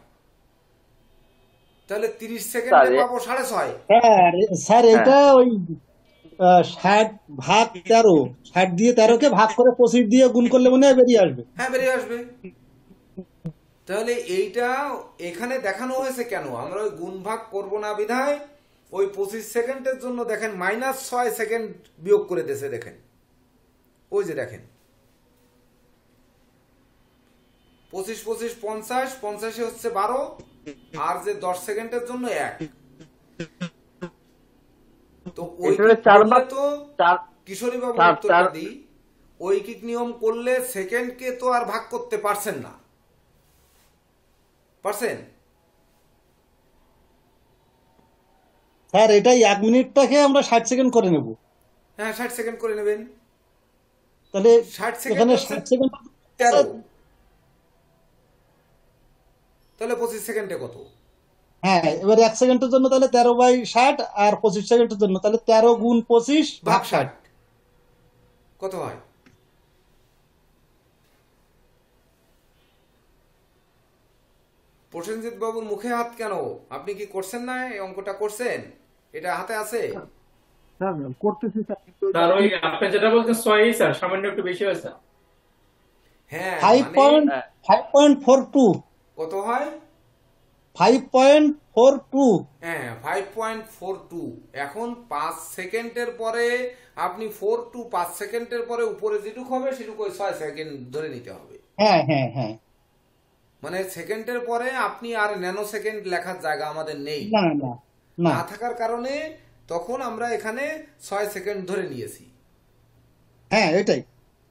তাহলে 30 সেকেন্ডে পাবো 6.5। হ্যাঁ স্যার এটা ওই 60 ভাগ 13, 60 দিয়ে 13 কে ভাগ করে 25 দিয়ে গুণ করলে মনে হয় বেরিয়ে আসবে। হ্যাঁ বেরিয়ে আসবে। তাহলে এইটা এখানে দেখানো হয়েছে কেন, আমরা ওই গুণ ভাগ করবো না বিধায় ওই 25 সেকেন্ডের জন্য দেখেন -6 সেকেন্ড বিয়োগ করে দিয়েছে। দেখেন ওই যে দেখেন 25 25 50, 50 হচ্ছে 12, আর যে 10 সেকেন্ডের জন্য 1। তো ওই তো কিশোরী বাবু উত্তরটা দিই, ঐকিক নিয়ম করলে সেকেন্ডকে তো আর ভাগ করতে পারছেন না, পারছেন? স্যার এটাই 1 মিনিটটাকে আমরা 60 সেকেন্ড করে নেব। হ্যাঁ 60 সেকেন্ড করে নেবেন। তাহলে 60 সেকেন্ড এখানে হচ্ছে 60 সেকেন্ড 13, তাহলে 25 সেকেন্ডে কত? হ্যাঁ এবার 1 সেকেন্ডের জন্য তাহলে 13/60, আর 25 সেকেন্ডের জন্য তাহলে 13 গুণ 25 ভাগ ভাগ 60 60 কত হয়? প্রসেনজিৎ বাবুর মুখে হাত কেন? আপনি কি করছেন না? এই অঙ্কটা করছেন? এটা হাতে আছে? করতেছি স্যার, স্যার ওই আপনি যেটা বলছেন 6 স্যার, সামান্য একটু বেশি হয়েছে। হ্যাঁ 5.42 কত হয়? 5.42। হ্যাঁ 5.42। এখন 5 সেকেন্ডের পরে আপনি 5 সেকেন্ডের পরে উপরে যেটুকু হবে সেটুকু 6 সেকেন্ড ধরে নিতে হবে। হ্যাঁ হ্যাঁ হ্যাঁ, মানে সেকেন্ডের পরে আপনি আর ন্যানো সেকেন্ড লেখার জায়গা আমাদের নেই, না না না, না থাকার কারণে তখন আমরা এখানে 6 সেকেন্ড ধরে নিয়েছি। হ্যাঁ এটাই।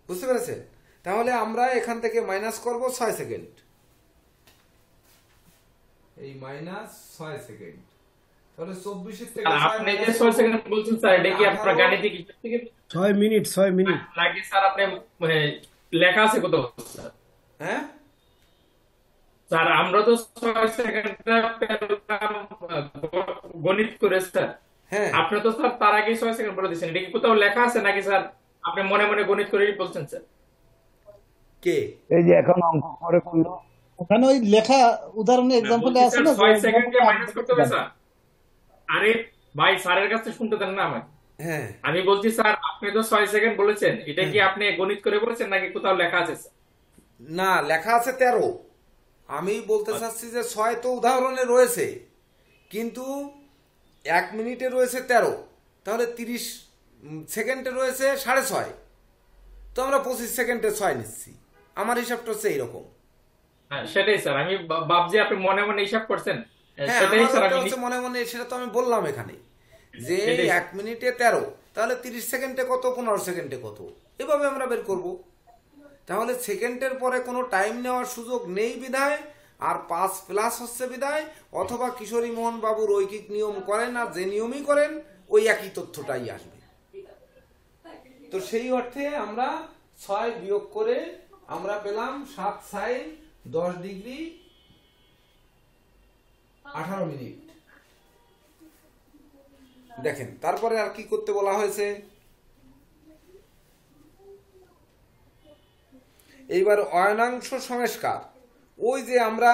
বুঝতে পেরেছেন? তাহলে আমরা এখান থেকে মাইনাস করব 6 সেকেন্ড, এই -6 সেকেন্ড। তাহলে 24 এর থেকে আর আপনি যে 6 সেকেন্ড বলছেন স্যার, এটা কি আপনার গাণিতিক হিসাব থেকে 6 মিনিট 6 মিনিট নাকি স্যার আপনি মানে লেখা আছে কত স্যার? হ্যাঁ স্যার আমরা তো 6 সেকেন্ডটা গণিত করে স্যার, হ্যাঁ আপনি তো স্যার তার আগে 6 সেকেন্ড বলে দিয়েছেন। এটা কি কোথাও লেখা আছে নাকি স্যার আপনি মনে মনে গণিত করেই বলছেন স্যার? কে? এই যে এখন অঙ্ক করে করলো। ওখানে ওই লেখা উদাহরণে এক্সাম্পলে আছে না, 6 সেকেন্ডকে মাইনাস করতে হবে স্যার। আরে ভাই স্যারের কাছে শুনতে দেন না আমাকে। হ্যাঁ আমি বলছি স্যার আপনি তো 6 সেকেন্ড বলেছেন, এটা কি আপনি গণিত করে বলেছেন নাকি কোথাও লেখা আছে স্যার? না লেখা আছে 13। আমি বলতে চাচ্ছি যে 6 তো উদাহরণে রয়েছে, কিন্তু 1 মিনিটে রয়েছে 13, তাহলে 30 সেকেন্ডে রয়েছে 6.5, তো আমরা 25 সেকেন্ডে 6 নিচ্ছি। আমার হিসাবটা হচ্ছে এইরকম। হ্যাঁ সেটাই স্যার, আমি ভাবছি আপনি মনে মনে হিসাব করছেন। হ্যাঁ সেটাই আমার স্যার ওটা আমি হচ্ছে মনে মনে, সেটা তো আমি বললাম এখানে যে সেটাই। 1 মিনিটে 13, তাহলে 30 সেকেন্ডে কত, 15 সেকেন্ডে কত, এভাবে আমরা বের করব। তাহলে সেকেন্ডের পরে কোনো টাইম নেওয়ার সুযোগ নেই বিধায়, আর 5 প্লাস হচ্ছে বিধায়, অথবা কিশোরী মোহন বাবুর ঐকিক নিয়ম করেন আর যে নিয়মই করেন ওই একই তথ্যটাই আসবে। তো সেই অর্থে আমরা 6 বিয়োগ করে আমরা পেলাম 7 সাইন 10 ডিগ্রি 18 মিনিট। দেখেন তারপরে আর কি করতে বলা হয়েছে, এইবার অয়নাংশ সংস্কার। ওই যে আমরা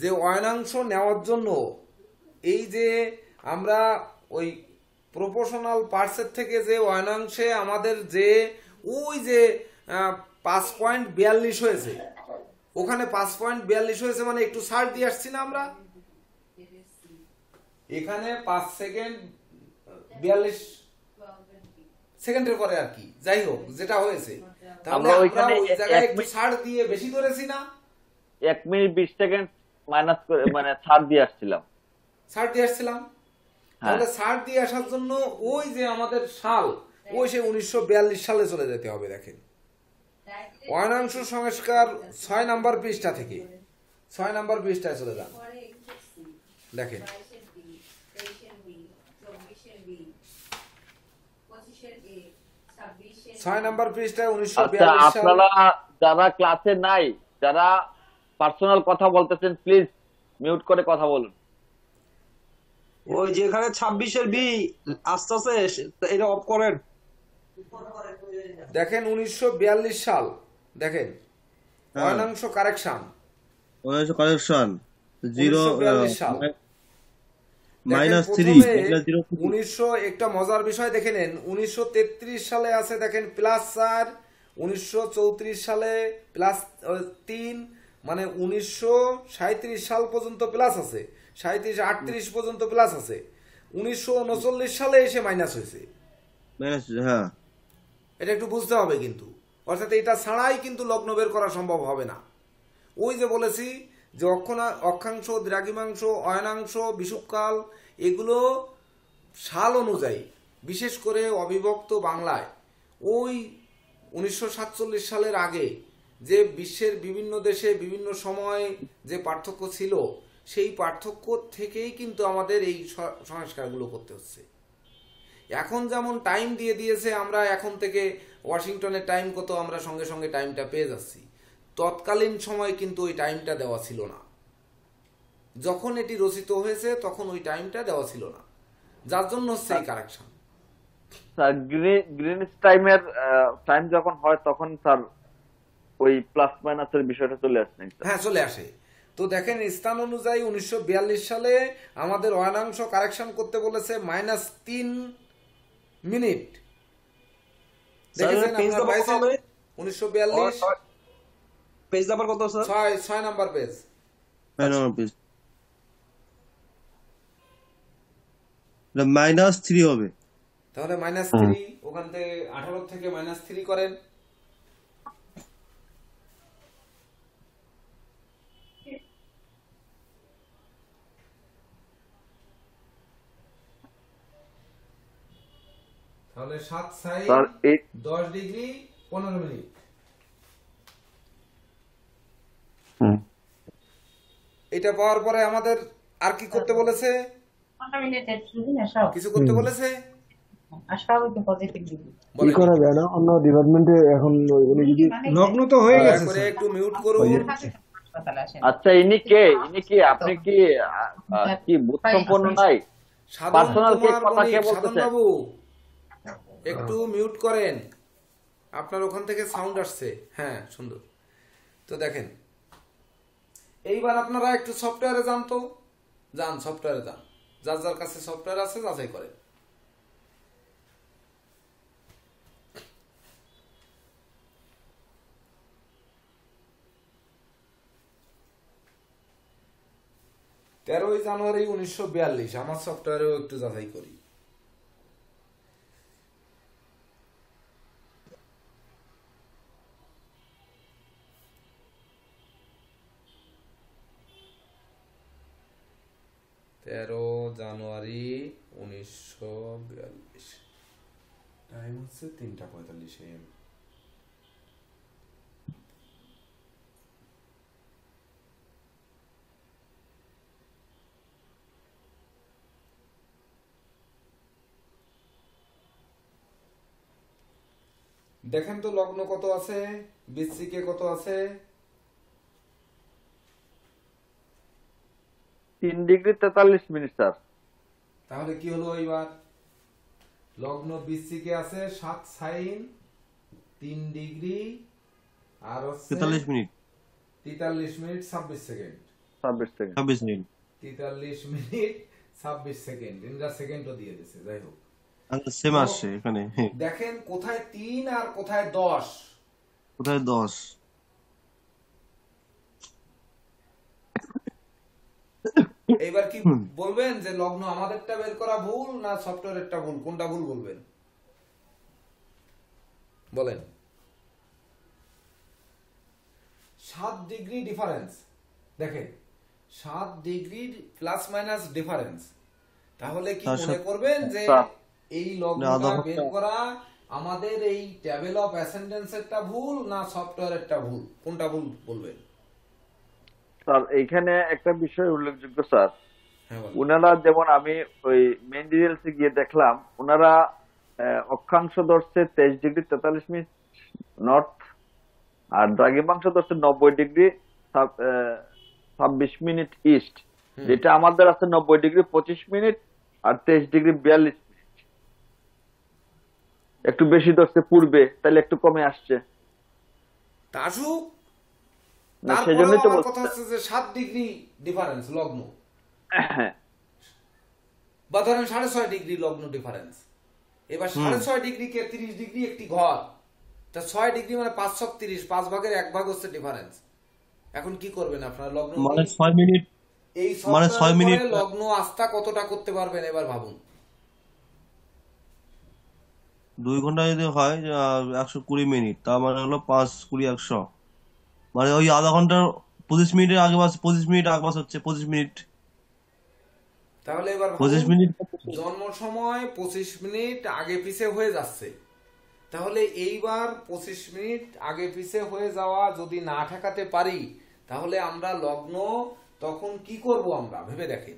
যে অয়নাংশ নেওয়ার জন্য এই যে আমরা ওই প্রপোর্শনাল পার্টসের থেকে যে অয়নাংশে আমাদের যে ওই যে 5.42 হয়েছে, ওখানে 5.42 হয়েছে মানে একটু ছাড় দিয়ে আসছি না আমরা, এখানে 5 সেকেন্ড 42 সেকেন্ডের পরে আর কি, যাই হোক যেটা হয়েছে, তাহলে আমরা আমরা ওইখানে ওই জায়গায় এক একটু ছাড় দিয়ে বেশি ধরেছি না, 1 মিনিট 20 সেকেন্ড মাইনাস করে মানে ছাড় দিয়ে আসছিলাম। ছাড় দিয়ে আসছিলাম। তাহলে ছাড় দিয়ে আসার জন্য ওই যে আমাদের সাল, ওই সে 1942 সালে চলে যেতে হবে। দেখেন অয়নাংশ সংস্কার 6 নাম্বার পৃষ্ঠা থেকে 6 নাম্বার পৃষ্ঠায় চলে যান। দেখেন 6 নাম্বার পৃষ্ঠায় আচ্ছা 1942 সাল। আপনারা যারা ক্লাসে নাই, যারা পার্সোনাল কথা বলতেছেন প্লিজ মিউট করে কথা বলুন। ওই যেখানে 26-এর বি আস্তে আস্তে এটা অফ করেন। দেখেন 1942 সাল, দেখেন অয়নাংশ কারেকশন কারেকশন 0 1942 সাল। -3 1900 একটা মজার বিষয় দেখে নেন, 1933 সালে আছে দেখেন +4, 1934 সালে +3, মানে 1937 সাল পর্যন্ত প্লাস আছে, 37-38 পর্যন্ত প্লাস আছে, 1939 সালে এসে মাইনাস হয়েছে। হ্যাঁ, এটা একটু বুঝতে হবে কিন্তু, অর্থাৎ এটা ছাড়াই কিন্তু লগ্ন বের করা সম্ভব হবে না। ওই যে বলেছি যে অক্ষাংশ, দ্রাঘিমাংশ, অয়নাংশ, বিষুবকাল এগুলো সাল অনুযায়ী, বিশেষ করে অবিভক্ত বাংলায় ওই 1947 সালের আগে যে বিশ্বের বিভিন্ন দেশে বিভিন্ন সময় যে পার্থক্য ছিল, সেই পার্থক্য থেকেই কিন্তু আমাদের এই সংস্কারগুলো করতে হচ্ছে। এখন যেমন টাইম দিয়ে দিয়েছে, আমরা এখন থেকে ওয়াশিংটনের টাইম কত আমরা সঙ্গে সঙ্গে টাইমটা পেয়ে যাচ্ছি, তৎকালীন সময় কিন্তু ওই টাইমটা দেওয়া ছিল না। যখন এটি রচিত হয়েছে তখন ওই টাইমটা দেওয়া ছিল না, যার জন্য হচ্ছে এই কারেকশন। স্যার গ্রিনিচ টাইমের টাইম যখন হয় তখন স্যার ওই প্লাস মাইনাসের বিষয়টা চলে আসে নাকি স্যার? হ্যাঁ চলে আসে। তো দেখেন স্থান অনুযায়ী 1942 সালে আমাদের অয়নাংশ কারেকশন করতে বলেছে -3 মিনিট। দেখেছেন পেজ আপনারা নাম্বার কত পাইছেন? হবে? 1942 পেজ নাম্বার কত স্যার? 6 number page. -3 হবে। তাহলে -3, ওখান থেকে 18 থেকে -3 করেন। তাহলে 7 সাইন স্যার 10 ডিগ্রি 15 মিনিট। এটা পাওয়ার পরে আমাদের আর কি করতে বলেছে? কিছু করতে বলেছে? কি করা যায় না অন্য ডিপার্টমেন্টে এখন উনি যদি লগ্ন তো হয়ে গেছে করে একটু মিউট করুন। আচ্ছা ইনি কে? আপনি কি কি বুদ্ধসম্পন্ন নাই? পার্সোনাল কে কথা কে বলতেছে? বাবু একটু মিউট করেন, আপনার ওখান থেকে সাউন্ড আসছে। হ্যাঁ সুন্দর। তো দেখেন এইবার আপনারা একটু সফটওয়্যারে যান, তো যান সফটওয়্যারে যান, যার যার কাছে সফটওয়্যার আছে যাচাই করেন। তেরোই জানুয়ারি 1942 আমার সফটওয়্যারেও একটু যাচাই করি। জানুয়ারি 1942, টাইম হচ্ছে 3:45 AM। দেখেন তো লগ্ন কত আছে, বৃশ্চিকে কত আছে? 3°43' স্যার। তাহলে কি হলো এইবার? লগ্ন বৃশ্চিকে আছে 7 সাইন 3 ডিগ্রি আর হচ্ছে 43 minute 43 minute 26 second. 26 second. 26 minute 43 minute 26 second, ইন্দ্রা সেকেন্ডও দিয়ে দিছে। যাই হোক, সেম আসছে এখানে। দেখেন কোথায় 3 আর কোথায় 10। কোথায় 10? এইবার কি বলবেন যে লগ্ন আমাদেরটা বের করা ভুল না সফটওয়্যারেরটা ভুল? কোনটা ভুল বলবেন বলেন? 7 ডিগ্রি ডিফারেন্স, দেখেন 7 ডিগ্রি প্লাস মাইনাস ডিফারেন্স। তাহলে কি মনে করবেন যে এই লগ্নটা বের করা আমাদের এই টেবিল অফ অ্যাসেন্ডেন্সেরটা ভুল না সফটওয়্যারেরটা ভুল? কোনটা ভুল বলবেন? স্যার এইখানে একটা বিষয় উল্লেখযোগ্য স্যার, হ্যাঁ বলেন। উনারা যেমন আমি ওই মেইন ডিটেলসে গিয়ে দেখলাম, উনারা অক্ষাংশ ধরছে 23°43' নর্থ, আর দ্রাঘিমাংশ ধরছে 90°26' ইস্ট, যেটা আমাদের আছে 90°25' আর 23°42'। একটু বেশি ধরছে পূর্বে, তাহলে একটু কমে আসছে তা আসুক, না, তারপরেও সেজন্যই তো আমার বলছি। কথা হচ্ছে যে 7 ডিগ্রি ডিফারেন্স লগ্ন, হ্যাঁ, বা ধরেন 6.5 ডিগ্রি লগ্ন ডিফারেন্স। এবার 6.5 ডিগ্রি কে 30 ডিগ্রি একটি ঘর, তা 6 ডিগ্রি মানে 530, 5 ভাগের 1 ভাগ হচ্ছে ডিফারেন্স। এখন কি করবেন আপনারা? লগ্ন মানে 6 মিনিট, এই মানে 6 মিনিট লগ্ন আস্থা কতটা করতে পারবেন এবার ভাবুন। 2 ঘন্টা যদি হয় 120 মিনিট, তার মানে হলো 5 20 100, মানে ওই আধা ঘন্টার 25 মিনিটের আগে বাস, 25 মিনিট আগে বাস হচ্ছে 25 মিনিট। তাহলে এবার 25 মিনিট জন্ম সময় 25 মিনিট আগে পিছে হয়ে যাচ্ছে। তাহলে এইবার 25 মিনিট আগে পিছে হয়ে যাওয়া যদি না ঠেকাতে পারি, তাহলে আমরা লগ্ন তখন কি করব আমরা ভেবে দেখেন।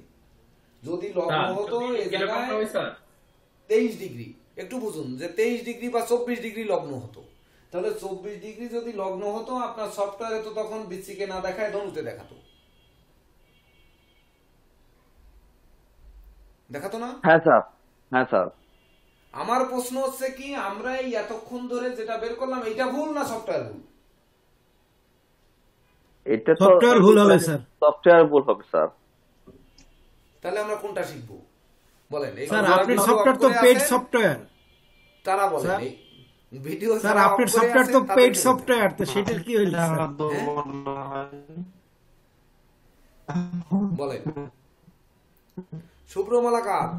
যদি লগ্ন হতো এই জায়গায় 23 ডিগ্রি, একটু বুঝুন যে 23 ডিগ্রি বা 24 ডিগ্রি লগ্ন হতো, তাহলে 24 ডিগ্রি যদি লগ্ন হতো, আপনার সফটওয়্যারে তো তখন বৃশ্চিকে না দেখায় ধনুতে দেখাতো, দেখাতো না? হ্যাঁ স্যার, হ্যাঁ স্যার। আমার প্রশ্ন হচ্ছে কি, আমরা এই এতক্ষণ ধরে যেটা বের করলাম এটা ভুল না সফটওয়্যার ভুল? এটা তো সফটওয়্যার ভুল হবে স্যার। সফটওয়্যার ভুল হবে স্যার। তাহলে আমরা কোনটা শিখবো বলেন? এই স্যার যারা আপনার video সফটওয়্যার up তো করে পেইড আছেন, সফটওয়্যার। তারা বলেন স্যার, এই ভিডিও স্যার যারা up আপনার করে সফটওয়্যার আছেন তো তাদেরকে পেইড বলুন। সফটওয়্যার, তো সেটার কি হইল স্যার? বলেন শুভ্র মালাকার,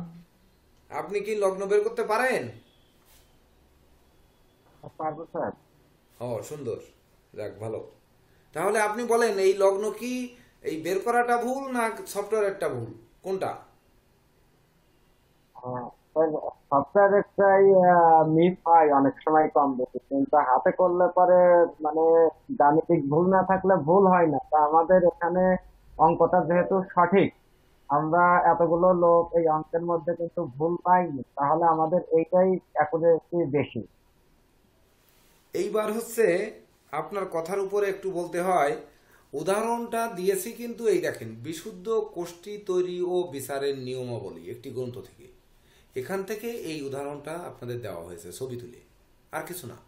আপনি কি লগ্ন বের করতে পারেন? পারবো স্যার। ও সুন্দর, যাক ভালো। তাহলে আপনি বলেন এই লগ্ন কি এই বের করাটা ভুল না সফটওয়্যারেরটা ভুল? কোনটা? সফটওয়্যারটাই মিস হয় অনেক সময় কম বেশি, কিন্তু হাতে করলে পরে মানে গাণিতিক ভুল না থাকলে ভুল হয় না। তা আমাদের এখানে অঙ্কটা যেহেতু সঠিক, আমরা এতগুলো লোক এই অঙ্কের মধ্যে কিন্তু ভুল পাইনি, তাহলে আমাদের এইটাই অ্যাকুরেসি বেশি। এইবার হচ্ছে আপনার কথার উপরে একটু বলতে হয়, উদাহরণটা দিয়েছি কিন্তু এই দেখেন, বিশুদ্ধ কোষ্ঠী তৈরি ও বিচারের নিয়মাবলী একটি গ্রন্থ থেকে, এখান থেকে এই উদাহরণটা আপনাদের দেওয়া হয়েছে ছবি তুলে, আর কিছু না।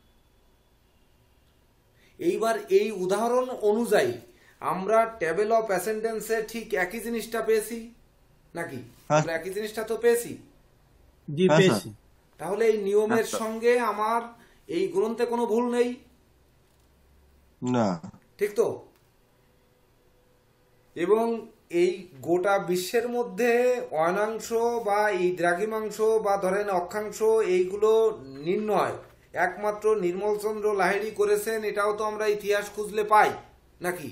এইবার এই উদাহরণ অনুযায়ী আমরা টেবিল অফ অ্যাসেন্ডেন্সে ঠিক একই জিনিসটা পেয়েছি নাকি? আমরা একই জিনিসটা তো পেয়েছি। জি পেয়েছি। তাহলে এই নিয়মের সঙ্গে আমার এই গ্রন্থে কোনো ভুল নেই, না, ঠিক তো? এবং এই গোটা বিশ্বের মধ্যে অয়নাংশ বা এই দ্রাঘিমাংশ বা ধরেন অক্ষাংশ এইগুলো নির্ণয় একমাত্র নির্মলচন্দ্র লাহিড়ী করেছেন, এটাও তো আমরা ইতিহাস খুঁজলে পাই নাকি?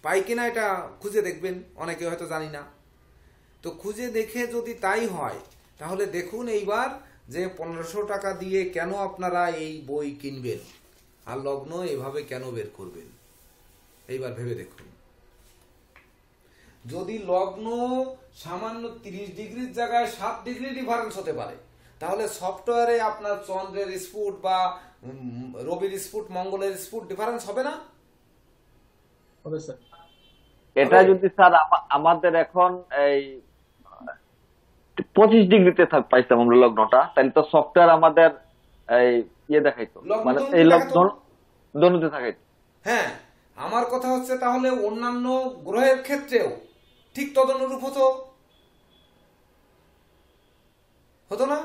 পাই কিনা এটা খুঁজে দেখবেন, অনেকে হয়তো জানি না। তো খুঁজে দেখে যদি তাই হয়, তাহলে দেখুন এইবার যে 1500 টাকা দিয়ে কেন আপনারা এই বই কিনবেন আর লগ্ন এভাবে কেন বের করবেন, এইবার ভেবে দেখুন। যদি লগ্ন সামান্য 30 ডিগ্রির জায়গায় 7 ডিগ্রি ডিফারেন্স হতে পারে, তাহলে সফটওয়্যারে আপনার চন্দ্রের স্ফুট বা রবির স্ফুট মঙ্গলের স্ফুট ডিফারেন্স হবে না? হবে স্যার। এটা যদি স্যার আমাদের এখন এই 25 ডিগ্রিতে পাইতাম আমরা লগ্নটা, তাহলে তো সফটওয়্যার আমাদের এই দেখাইতো, লগ্ন মানে ধনুতে এই দেখাতো। ধনুতে থাকাইতো। হ্যাঁ, আমার কথা হচ্ছে তাহলে অন্যান্য গ্রহের ক্ষেত্রেও ঠিক তদনুরূপ হতো, হতো না?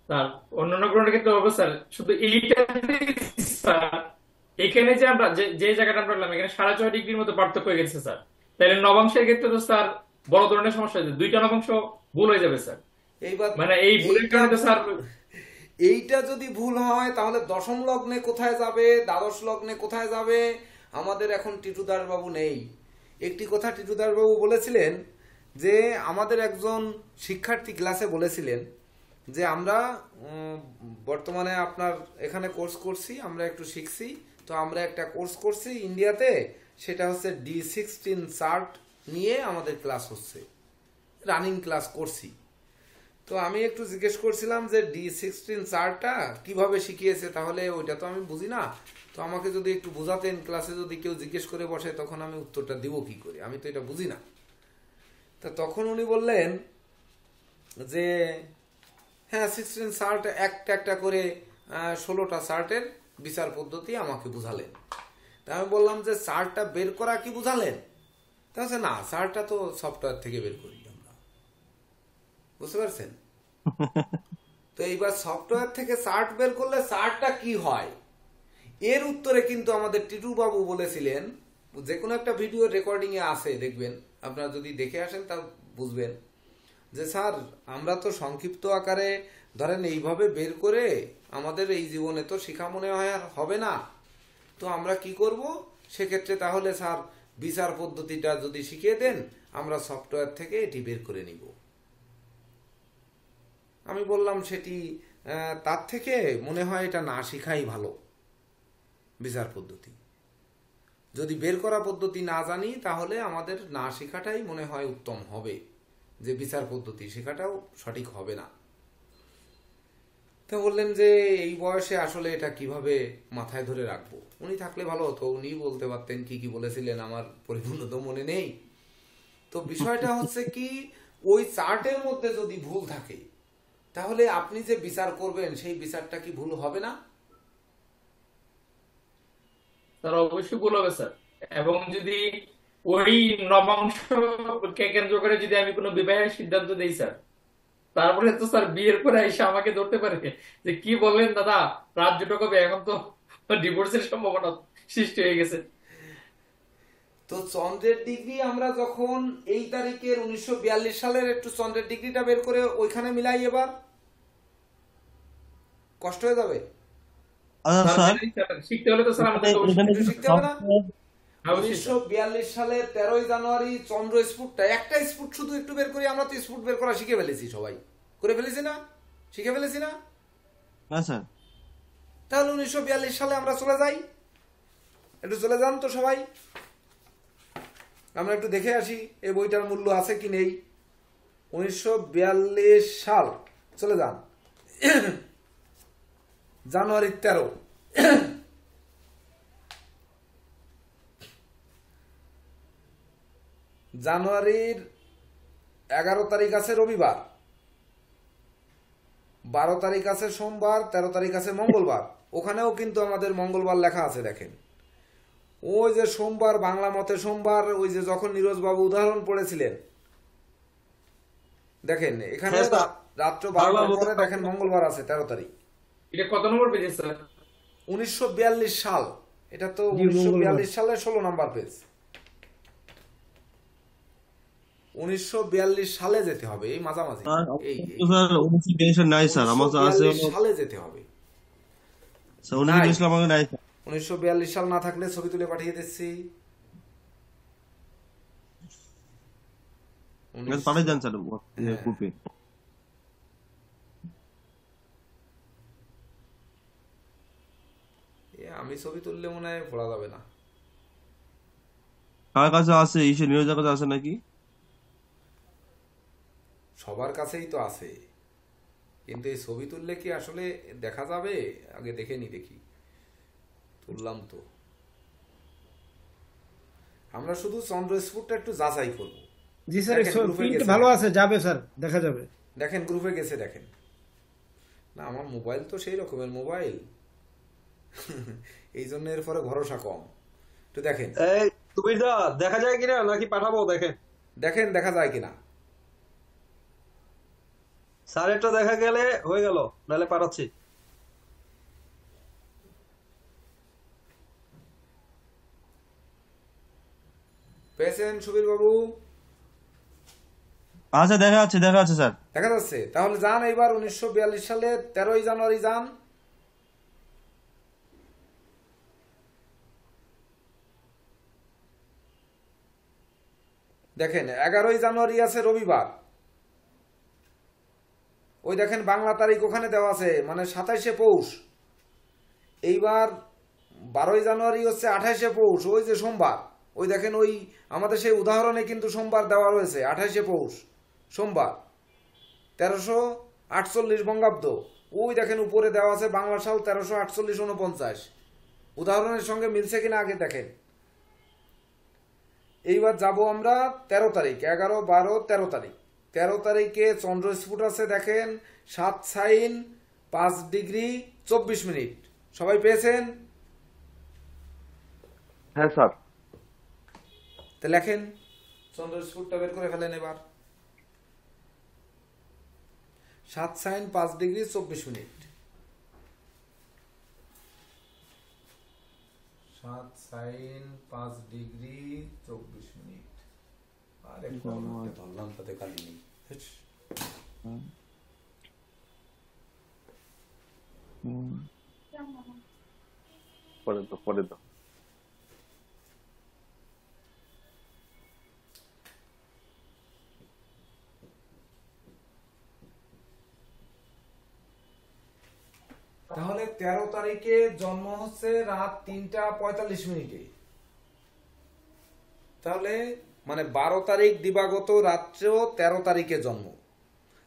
স্যার অন্যান্য গ্রহের ক্ষেত্রে হবে স্যার, শুধু এইটা স্যার এখানে যে আমরা যে জায়গাটা আমরা পেলাম এখানে 6.5 ডিগ্রির মতো পার্থক্য হয়ে গেছে স্যার। তাহলে নবাংশের ক্ষেত্রে তো স্যার বড় ধরনের সমস্যা হয়েছে, 2টা নবাংশ ভুল হয়ে যাবে স্যার। এইবার মানে এই ভুলের কারণে তো স্যার এইটা যদি ভুল হয় তাহলে দশম লগ্নে কোথায় যাবে, দ্বাদশ লগ্নে কোথায় যাবে? আমাদের এখন টিটুদার বাবু নেই। একটি কথা টিটুদার বাবু বলেছিলেন যে আমাদের একজন শিক্ষার্থী ক্লাসে বলেছিলেন যে আমরা বর্তমানে আপনার এখানে কোর্স করছি, আমরা একটু শিখছি, তো আমরা একটা কোর্স করছি ইন্ডিয়াতে, সেটা হচ্ছে D16 চার্ট নিয়ে আমাদের ক্লাস হচ্ছে, রানিং ক্লাস করছি। তো আমি একটু জিজ্ঞেস করছিলাম যে D16 চার্টটা কিভাবে শিখিয়েছে, তাহলে ওইটা তো আমি বুঝি না, তো আমাকে যদি একটু বোঝাতেন, ক্লাসে যদি কেউ জিজ্ঞেস করে বসে তখন আমি উত্তরটা দিব কি করে, আমি তো এটা বুঝি না। তা তখন উনি বললেন যে হ্যাঁ 16 চার্ট একটা একটা করে 16টা চার্টের বিচার পদ্ধতি আমাকে বুঝালেন। তা আমি বললাম যে চার্টটা বের করা কি বুঝালেন? তা হচ্ছে না, চার্টটা তো সফটওয়্যার থেকে বের করি আমরা, বুঝতে পারছেন? তো এইবার সফটওয়্যার থেকে চার্ট বের করলে চার্টটা কি হয়, এর উত্তরে কিন্তু আমাদের টিটু বাবু বলেছিলেন, যে কোনো একটা ভিডিও রেকর্ডিং এ আছে, দেখবেন আপনারা যদি দেখে আসেন তা বুঝবেন যে স্যার আমরা তো সংক্ষিপ্ত আকারে ধরেন এইভাবে বের করে আমাদের এই জীবনে তো শিখা মনে হয় আর হবে না, তো আমরা কি করব সেক্ষেত্রে, তাহলে স্যার বিচার পদ্ধতিটা যদি শিখিয়ে দেন আমরা সফটওয়্যার থেকে এটি বের করে নিব। আমি বললাম সেটি তার থেকে মনে হয় এটা না শিখাই ভালো। বিচার পদ্ধতি যদি বের করা পদ্ধতি না জানি তাহলে আমাদের না শেখাটাই মনে হয় উত্তম হবে, যে বিচার পদ্ধতি শেখাটাও সঠিক হবে না। তো বললেন যে এই বয়সে আসলে এটা কিভাবে মাথায় ধরে রাখবো, উনি থাকলে ভালো হতো, উনি বলতে পারতেন কি কি বলেছিলেন, আমার পরিপূর্ণ তো মনে নেই। তো বিষয়টা হচ্ছে কি, ওই চার্টের মধ্যে যদি ভুল থাকে তাহলে আপনি যে বিচার করবেন সেই বিচারটা কি ভুল হবে না? স্যার অবশ্যই ভুল হবে স্যার। এবং যদি ওই নবাংশকে কেন্দ্র করে যদি আমি কোনো বিবাহের সিদ্ধান্ত দেই স্যার, তারপরে তো স্যার বিয়ের পরে এসে আমাকে ধরতে পারে যে কি বললেন দাদা, রাজ্যটা কবে, এখন তো ডিভোর্সের সম্ভাবনা সৃষ্টি হয়ে গেছে। তো চন্দ্রের ডিগ্রি আমরা যখন এই তারিখের 1942 সালের একটু চন্দ্রের ডিগ্রিটা বের করে ওইখানে মিলাই, এবার কষ্ট হয়ে যাবে। আচ্ছা স্যার স্যার, শিখতে হলে তো স্যার আমাদের তো এখানে অবশ্যই কি শিখতে হবে না? অবশ্যই স্যার। 1942 সালের 13ই জানুয়ারি চন্দ্র স্ফুটটা, একটা স্ফুট শুধু একটু বের করি, আমরা তো স্ফুট বের করা শিখে ফেলেছি, সবাই করে ফেলেছি না, শিখে ফেলেছি না? হ্যাঁ স্যার, তাহলে 1942 সালে আমরা চলে যাই, একটু চলে যান তো সবাই, আমরা একটু দেখে আসি এই বইটার মূল্য আছে কি নেই। 1942 সাল, চলে যান জানুয়ারি 13, জানুয়ারির 11 তারিখ আছে রবিবার, 12 তারিখ আছে সোমবার, 13 তারিখ আছে মঙ্গলবার। ওখানেও কিন্তু আমাদের মঙ্গলবার লেখা আছে, দেখেন ওই যে সোমবার, বাংলা মতে সোমবার, ওই যে যখন নীরজ বাবু উদাহরণ পড়েছিলেন, দেখেন এখানে হ্যাঁ, স্যার। রাত্র 12টার পরে দেখেন মঙ্গলবার আছে 13 তারিখ। এটা কত নম্বর পেজে স্যার? 1942 সাল, এটা তো 1942 সালের 16 নম্বর পেজ। 1942 সালে যেতে হবে, এই মাঝামাঝি, এই স্যার 1942 নাই স্যার, আমার তো আছে 1942 সালে যেতে হবে। স্যার 1942 আমাকে নাই স্যার। 1942 সাল না থাকলে ছবি তুলে পাঠিয়ে দিচ্ছি। পাঠিয়ে দেন স্যার গ্রুপে। আমি ছবি তুললে মনে হয় পড়া যাবে না। কার কাছে আছে, ঈশ্বর নিরজার কাছে আছে নাকি? সবার কাছেই তো আছে, কিন্তু এই ছবি তুললে কি আসলে দেখা যাবে? আগে দেখে নি, দেখি, তুললাম তো। আমরা শুধু চন্দ্র স্ফুটটা একটু যাচাই করব। জি স্যার, দেখেন, গ্রুপে প্রিন্ট গেছে। ভালো আছে, যাবে স্যার, দেখা যাবে। দেখেন গ্রুপে গেছে, দেখেন। না আমার মোবাইল তো সেই রকমের মোবাইল, এই জন্য এর পরে ভরসা কম। তো দেখেন এই সুবিধা দেখা যায় কিনা নাকি পাঠাবো? দেখেন দেখেন দেখা যায় কিনা। স্যারেরটা দেখা গেলে হয়ে গেল, নাহলে পাঠাচ্ছি। পেয়েছেন সুবীর বাবু? আচ্ছা, দেখা যাচ্ছে স্যার। দেখা যাচ্ছে। তাহলে যান এইবার 1942 সালের 13ই জানুয়ারি যান। দেখেন 11ই জানুয়ারি আছে রবিবার। ওই দেখেন বাংলা তারিখ ওখানে দেওয়া আছে, মানে 27শে পৌষ। এইবার 12ই জানুয়ারি হচ্ছে 28শে পৌষ, ওই যে সোমবার। ওই দেখেন ওই আমাদের সেই উদাহরণে কিন্তু সোমবার দেওয়া রয়েছে, 28শে পৌষ সোমবার, 1348 বঙ্গাব্দ। ওই দেখেন উপরে দেওয়া আছে বাংলা সাল 1348-49। উদাহরণের সঙ্গে মিলছে কিনা আগে দেখেন। এইবার যাব আমরা 13 তারিখ, 11, 12, 13 তারিখ। 13 তারিখে চন্দ্রস্ফুট আছে দেখেন 7 সাইন 5 ডিগ্রি 24 মিনিট। সবাই পেয়েছেন? হ্যাঁ স্যার। তো লেখেন, চন্দ্রস্ফুটটা বের করে ফেলেন এবার। 7 sine 5 degree 24 minute. 7 sine 5 degree 24 minute. আরে কলমটা ধরলাম তাতে কালি নেই। পরে তো তাহলে 13 তারিখে জন্ম হচ্ছে রাত 3টা 45 মিনিটে। তাহলে মানে 12 তারিখ দিবাগত রাত্রেও 13 তারিখে জন্ম।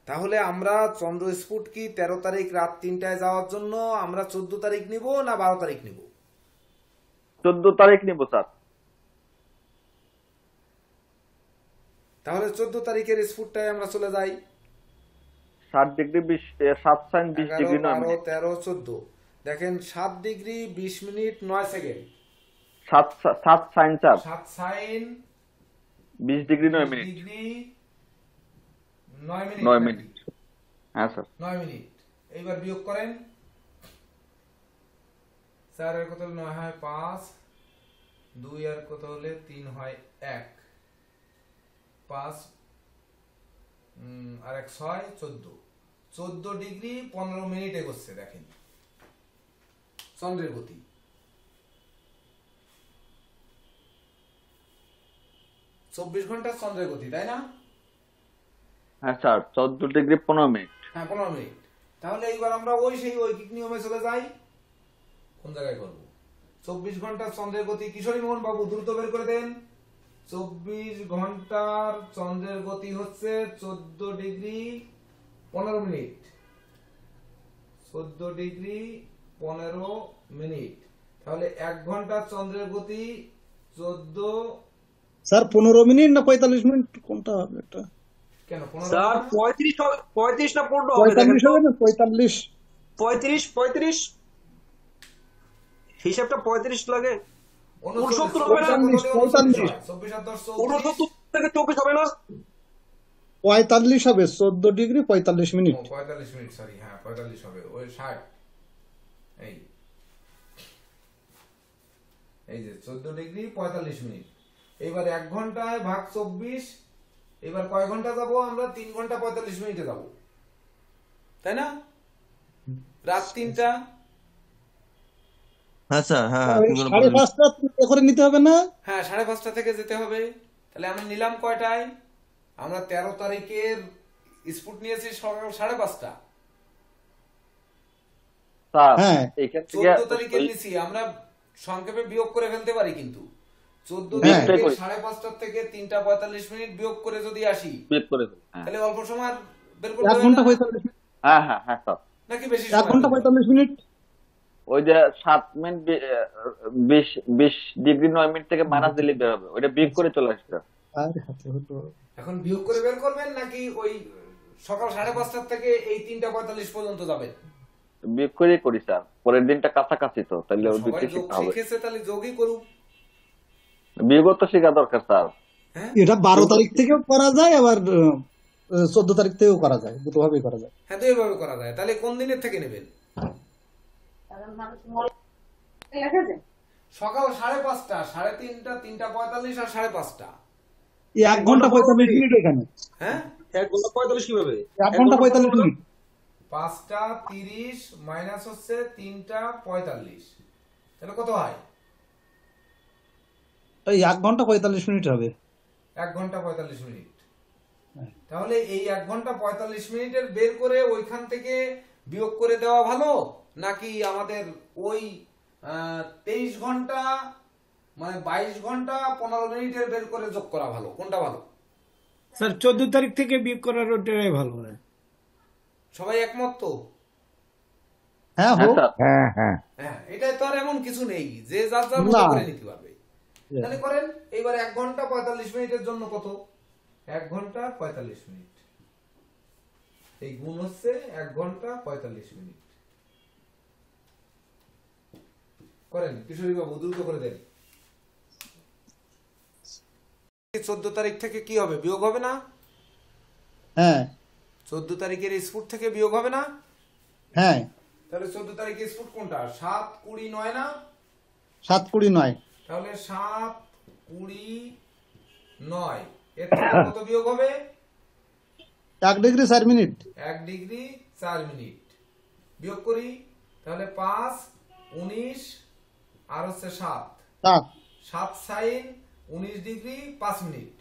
তাহলে আমরা চন্দ্রস্ফুট কি 13 তারিখ রাত 3টায় যাওয়ার জন্য আমরা 14 তারিখ নিব না 12 তারিখ নিব? 14 তারিখ নিব স্যার। তাহলে 14 তারিখের স্ফুটটায় আমরা চলে যাই। 7 ডিগ্রি 7 সাইন 20 11, ডিগ্রি 9 12, মিনিট। 13, 14। দেখেন 7 degree 20 minute 9 second. 7 sine 4 7 sine 20 degree 9 minute. Degree 9 minute 9 minute. হ্যাঁ স্যার। 9 মিনিট। এইবার বিয়োগ করেন। 4 এর কত হলে 9 হয় 5, 2 এর কত হলে 3 হয় 1, 5 আর 1 6 14। 14 ডিগ্রি 15 মিনিট এগোচ্ছে দেখেন চন্দ্রের গতি। 24 ঘন্টা চন্দ্রের গতি, তাই না? হ্যাঁ স্যার, 14 ডিগ্রি 15 মিনিট। হ্যাঁ 15 মিনিট। তাহলে এইবার আমরা ওই সেই ঐকিক নিয়মে চলে যাই। কোন জায়গায় করব? 24 ঘন্টা চন্দ্রের গতি। কিশোরী মোহন বাবু দ্রুত বের করে দেন। 24 ঘন্টার চন্দ্রের গতি হচ্ছে 14 ডিগ্রি 15 মিনিট। 14 degree 15 minute. তাহলে 1 ঘন্টা চন্দ্রের গতি 14। স্যার 15 মিনিট না 45 মিনিট কোনটা হবে এটা? কেন 15 স্যার ঘন্টা? 35 না 15 হবে? দেখেন 45 হবে না 45? 35 হিসাবটা 35 লাগে। 69 হবে না? 45 24 আর 10 69 থেকে 24 হবে না? 45 হবে। 14 ডিগ্রি 45 মিনিট। 45 মিনিট, সরি, হ্যাঁ 45 হবে। ওই 60। এই যে 14 ডিগ্রি 45 মিনিট। এবার 1 ঘন্টায় ভাগ 24। এবার কয় ঘন্টা যাব আমরা? 3 ঘন্টা 45 মিনিটে যাব, তাই না? রাত 3টা। হ্যাঁ স্যার, হ্যাঁ হ্যাঁ, ওই 5:30 করে নিতে হবে না? হ্যাঁ 5:30 থেকে যেতে হবে। তাহলে আমরা নিলাম কয়টায়? আমরা 13 তারিখের স্পুট নিয়েছি সকাল 5:30। স্যার হ্যাঁ। এখান থেকে 14 তারিখের নিছি আমরা, সংক্ষেপে বিয়োগ করে ফেলতে পারি কিন্তু। 14 হ্যাঁ। তারিখে 5:30 থেকে 3টা 45 মিনিট বিয়োগ করে যদি আসি, বের করে দেন। হ্যাঁ তাহলে অল্প সময় বের করতে 1 হবে ঘন্টা না? 45 মিনিট। হ্যাঁ হ্যাঁ হ্যাঁ স্যার। নাকি বেশি 1 সময়? ঘন্টা 45 মিনিট। ওই যে 7 মিনিট 20 ডিগ্রি 9 মিনিট থেকে মাইনাস দিলে বের হবে, ওইটা বিয়োগ করে চলে আসবে। আরে হাতে হতো। এখন বিয়োগ করে বের করবেন নাকি ওই সকাল 5:30 থেকে এই 3:45 পর্যন্ত যাবেন? বিয়োগ করে করি স্যার, পরের দিনটা কাছাকাছি তো, তাহলে ওই সবাই দিকটা যোগ শিখতে হবে। শিখেছে, তাহলে যোগই করুক। বিয়োগও তো শেখা দরকার স্যার। হ্যাঁ এটা 12 তারিখ থেকেও করা যায়, আবার 14 তারিখ থেকেও করা যায়, দুটো ভাবেই করা যায়। হ্যাঁ, তো এইভাবে করা যায়। তাহলে কোন দিনের থেকে নেবেন? সকাল 5:30, 3:30, 3:45 আর 5:30। এই 1 ঘন্টা 45 মিনিট এখানে। হ্যাঁ, 1 ঘন্টা 45 কিভাবে? 1 ঘন্টা 45 মিনিট। 5:30 মাইনাস হচ্ছে 3:45, তাহলে কত হয়? এই 1 ঘন্টা 45 মিনিট হবে। 1 ঘন্টা 45 মিনিট। তাহলে এই 1 ঘন্টা 45 মিনিটের বের করে ওইখান থেকে বিয়োগ করে দেওয়া ভালো, নাকি আমাদের ওই 23 ঘন্টা মানে 22 ঘন্টা 15 মিনিটের বের করে যোগ করা ভালো? কোনটা ভালো? স্যার 14 তারিখ থেকে বিয়োগ করার ওটাই ভালো হয়। সবাই একমত তো? হ্যাঁ হ্যাঁ হোক। স্যার। হ্যাঁ, এটা তো আর এমন কিছু নেই যে যার যার মতো না। করে নিতে পারবে। তাহলে করেন এইবার 1 ঘন্টা 45 মিনিটের জন্য কত? 1 ঘন্টা 45 মিনিট, এই গুণ হচ্ছে 1 ঘন্টা 45 মিনিট। করেন কিশোরী বাবু, দ্রুত করে দেন। 14 তারিখ থেকে কি হবে? বিয়োগ হবে না? হ্যাঁ 14 তারিখের স্ফুট থেকে বিয়োগ হবে না? হ্যাঁ। তাহলে 14 তারিখের স্ফুট কোনটা? 7, 20, 9 না? 7 20 9। তাহলে 7, 20, 9 এর থেকে কত বিয়োগ হবে? 1 ডিগ্রি 4 মিনিট। 1 ডিগ্রি 4 মিনিট বিয়োগ করি, তাহলে 5, 19 আর হচ্ছে 7, 7 সাইন 19 ডিগ্রি 5 মিনিট।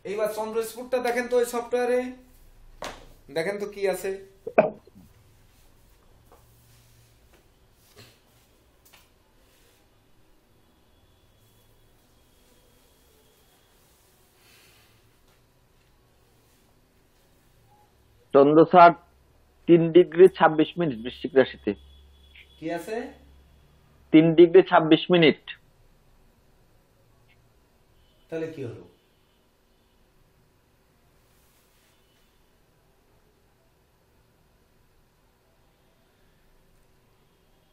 এইবার চন্দ্র স্ফুটটা দেখেন তো ওই সফটওয়্যারে, দেখেন তো কি আছে। চন্দ্র স্যার 3 ডিগ্রি 26 মিনিট বৃশ্চিক রাশিতে। কি আছে? 3 ডিগ্রি 26 মিনিট। তাহলে কি হলো?